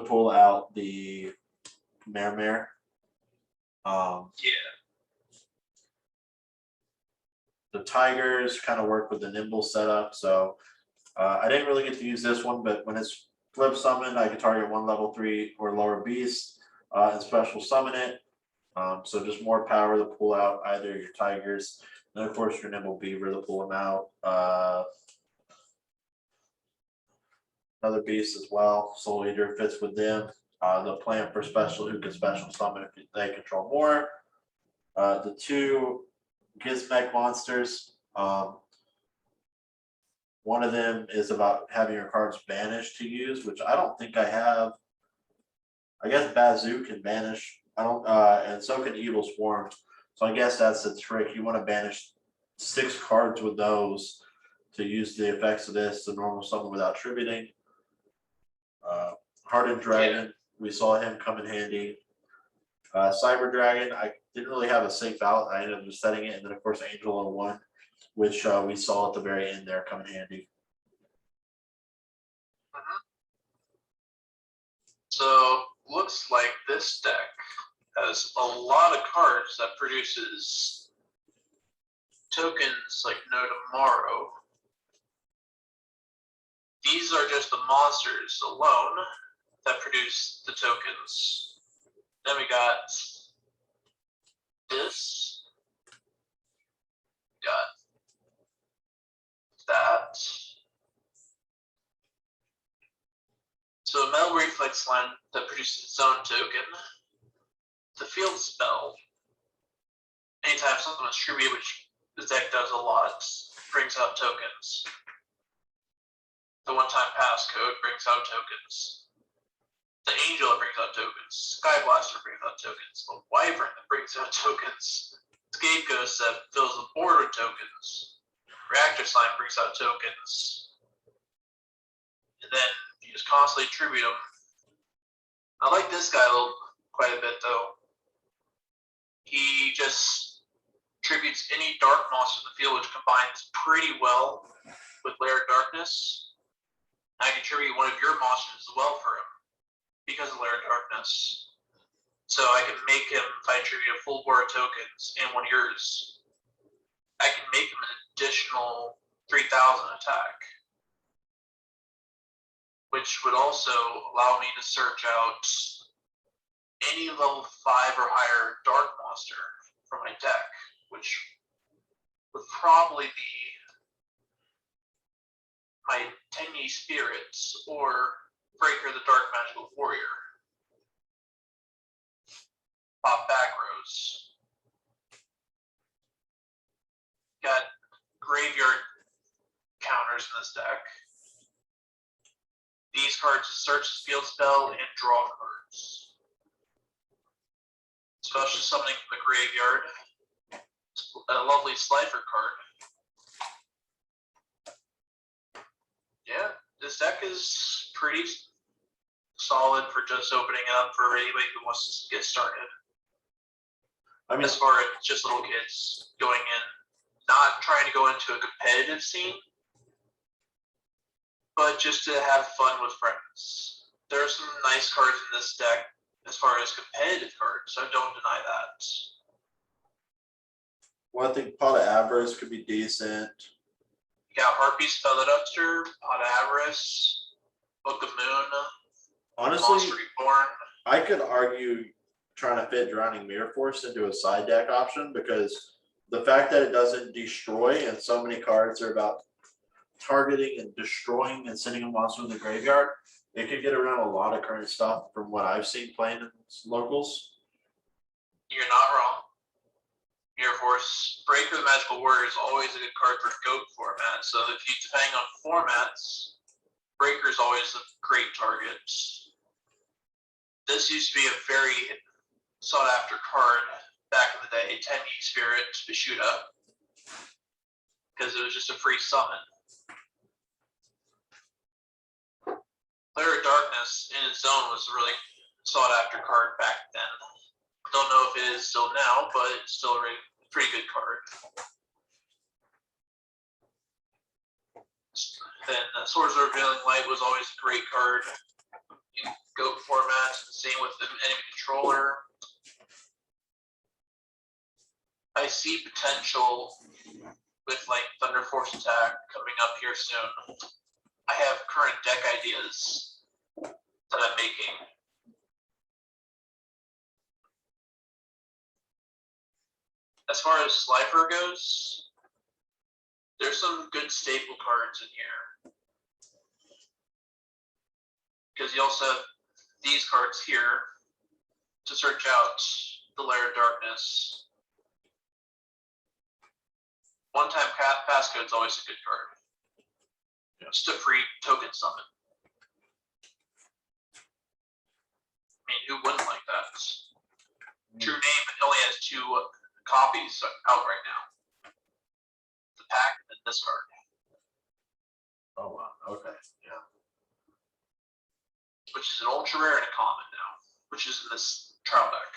pull out the Mare. yeah. The Tigers kind of work with the Nimble setup, so I didn't really get to use this one, but when it's flip summoned, I can target one level 3 or lower beast and special summon it. So just more power to pull out either your Tigers, and of course your Nimble Beaver to pull them out. Another beast as well. Soul Eater fits with them. The plan for special who can special summon if they control more. The 2 Gizmek monsters. One of them is about having your cards banished to use, which I don't think I have. I guess Bazoo can banish. I don't, and so can Evil Swarm. So I guess that's the trick. You want to banish 6 cards with those to use the effects of this, the normal summon without tributing. Hardened Dragon, we saw him come in handy. Cyber Dragon, I didn't really have a safe out. I ended up just setting it, and then of course Angel 01, which we saw at the very end there come in handy. So looks like this deck has a lot of cards that produces tokens like no tomorrow. These are just the monsters alone that produce the tokens. Then we got this. Got that. So a Metal Reflex line that produces its own token. The Field Spell. Anytime something is tribute, which this deck does a lot, brings out tokens. The one-time passcode brings out tokens. The Angel brings out tokens. Sky Blaster brings out tokens. The Wyvern that brings out tokens. Scapegoat that fills the board with tokens. Reactor Slime brings out tokens. And then you just constantly tribute them. I like this guy quite a bit though. He just tributes any dark monster in the field, which combines pretty well with Lair of Darkness. I can tribute one of your monsters as well for him because of Lair of Darkness. So I can make him, if I tribute a full board of tokens and one of yours, I can make him an additional 3,000 attack, which would also allow me to search out any level 5 or higher dark monster from my deck, which would probably be my Tenyi Spirits or Breaker the Dark Magical Warrior. Pop back rows. Got graveyard counters in this deck. These cards search the field spell and draw cards. Special summoning from the graveyard. A lovely Slifer card. Yeah, this deck is pretty solid for just opening up for anybody who wants to get started. I mean, as far as just little kids going in, not trying to go into a competitive scene, but just to have fun with friends. There are some nice cards in this deck as far as competitive cards, so don't deny that. Well, I think Pot of Avarice could be decent. You got Harpy's Feather Duster, Pot of Avarice, Book of Moon, honestly, Monster Reborn. I could argue trying to fit Drowning Mirror Force into a side deck option because the fact that it doesn't destroy and so many cards are about targeting and destroying and sending a monster in the graveyard, it could get around a lot of current stuff from what I've seen playing in locals. You're not wrong. Mirror Force, Breaker the Magical Warrior is always a good card for GOAT format. So if you depending on formats, Breaker is always a great target. This used to be a very sought after card back in the day, Tenyi Spirit Bishuda, because it was just a free summon. Lair of Darkness in its own was a really sought after card back then. Don't know if it is still now, but it's still a pretty good card. Then Swords of Revealing Light was always a great card in GOAT format. Same with the enemy controller. I see potential with like Thunder Force Attack coming up here soon. I have current deck ideas that I'm making. As far as Slifer goes, there's some good staple cards in here. Because you also have these cards here to search out the Lair of Darkness. one-time passcode's always a good card. Yeah. Just a free token summon. I mean, who wouldn't like that? True name only has 2 copies out right now. The pack and then this card. Oh wow. Okay. Yeah. Which is an ultra rare and a common now, which is in this trial deck.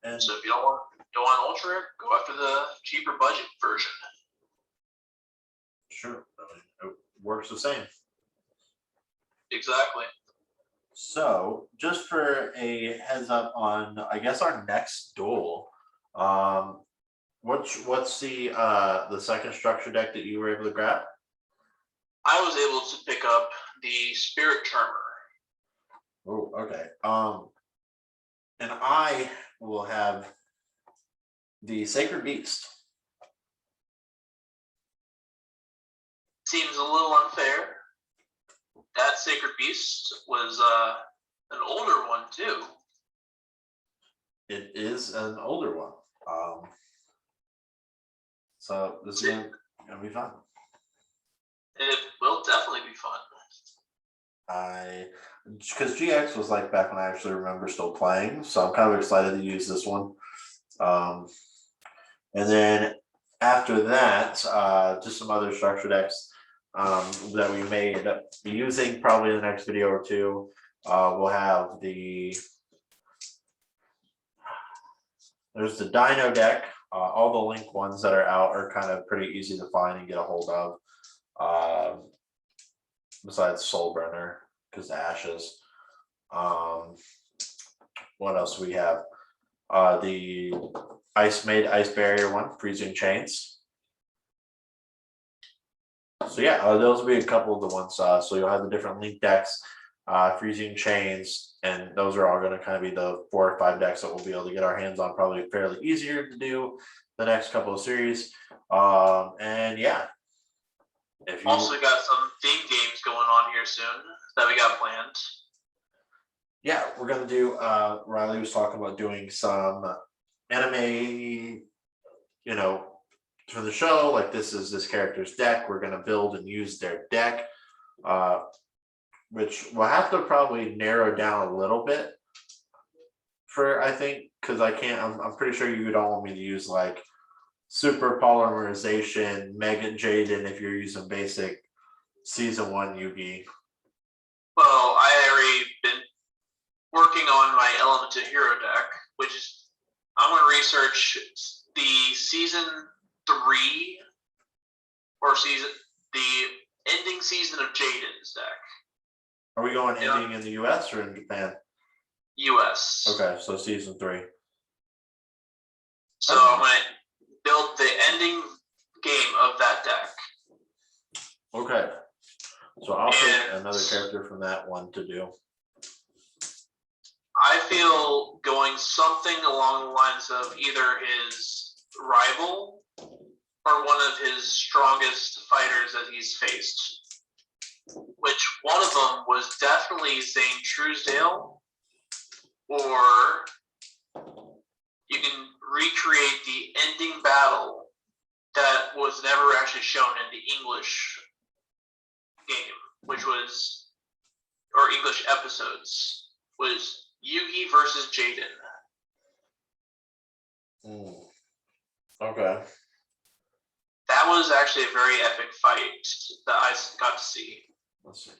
And So if you don't want ultra rare, go after the cheaper budget version. sure, I mean, it works the same. Exactly. So, just for a heads up on, I guess, our next duel, what's the second structure deck that you were able to grab? I was able to pick up the Spirit Charmer. Oh, okay. And I will have the Sacred Beast. Seems a little unfair. That Sacred Beast was an older one too. It is an older one. So this is gonna be fun. It will definitely be fun. Because GX was like back when I actually remember still playing, so I'm kind of excited to use this one. And then after that, just some other structure decks that we may end up using probably in the next video or two. We'll have there's the Dino deck. All the Link ones that are out are kind of pretty easy to find and get a hold of. Besides Soulburner, because Ashes. What else do we have? The Ice Barrier one, Freezing Chains. So yeah, those will be a couple of the ones. So you'll have the different Link decks, Freezing Chains, and those are all going to kind of be the 4 or 5 decks that we'll be able to get our hands on. Probably fairly easier to do the next couple of series. And yeah. If you also got some theme games going on here soon that we got planned. Yeah, we're gonna do. Riley was talking about doing some anime, for the show. Like this is this character's deck. We're gonna build and use their deck, which we'll have to probably narrow down a little bit. I think, because I can't. I'm pretty sure you don't want me to use like super polymerization, Mega Jaden if you're using basic season 1 Yugi. Well, I already been working on my Elemental Hero deck, which is I'm going to research the season 3 or the ending season of Jaden's deck. Are we going ending in the US or in Japan? US. Okay, so season 3. So I'm going to build the ending game of that deck. Okay. So I'll pick another character from that one to do. I feel going something along the lines of either his rival or one of his strongest fighters that he's faced. Which one of them was definitely Zane Truesdale, or you can recreate the ending battle that was never actually shown in the English game, which was, or English episodes, was Yugi versus Jaden. Okay. That was actually a very epic fight that I got to see. Let's see.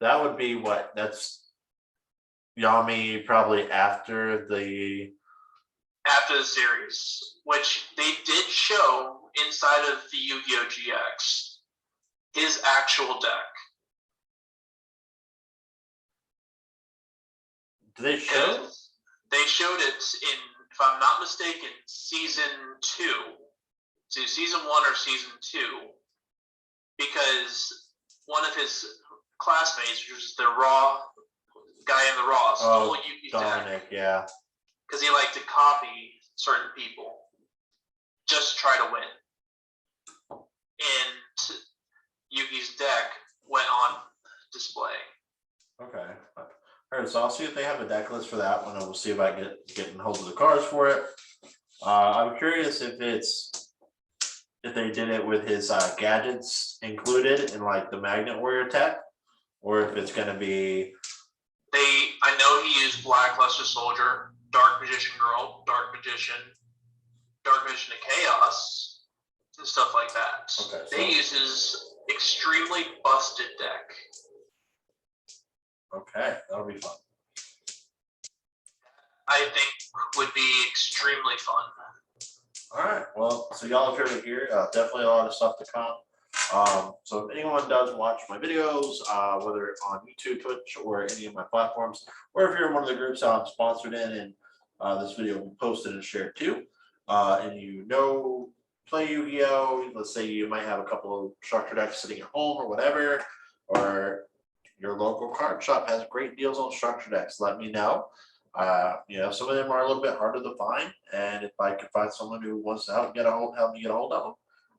That would be what? That's Yami probably after the series, which they did show inside of the Yu-Gi-Oh! GX, his actual deck. Do they show? They showed it in, if I'm not mistaken, season 2. So season 1 or season 2, because one of his classmates, which was the Raw guy in the Raw, stole Yugi's Dominic, deck. yeah. Because he liked to copy certain people just to try to win. And Yugi's deck went on display. Okay. All right, so I'll see if they have a deck list for that one, and we'll see if I get hold of the cards for it. I'm curious if they did it with his gadgets included in like the Magnet Warrior tech, or if it's gonna be. I know he used Blackluster Soldier, Dark Magician Girl, Dark Magician to Chaos, and stuff like that. Okay, They use his extremely busted deck. Okay, that'll be fun. I think would be extremely fun. All right, well, so y'all have heard it here. Definitely a lot of stuff to come. So if anyone does watch my videos, whether on YouTube, Twitch, or any of my platforms, or if you're in one of the groups I'm sponsored in, and this video will be posted and shared too, and you know play Yu-Gi-Oh, let's say you might have a couple of structure decks sitting at home or whatever, or your local card shop has great deals on structure decks, let me know. Some of them are a little bit harder to find, and if I can find someone who wants to help me get a hold of them,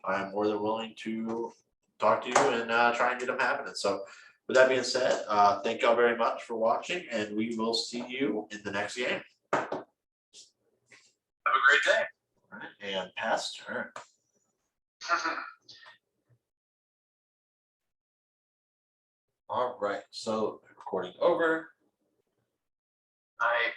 I'm more than willing to talk to you and try and get them happening. So, with that being said, thank y'all very much for watching, and we will see you in the next game. Have a great day. All right, and pass turn. All right, so recording over. I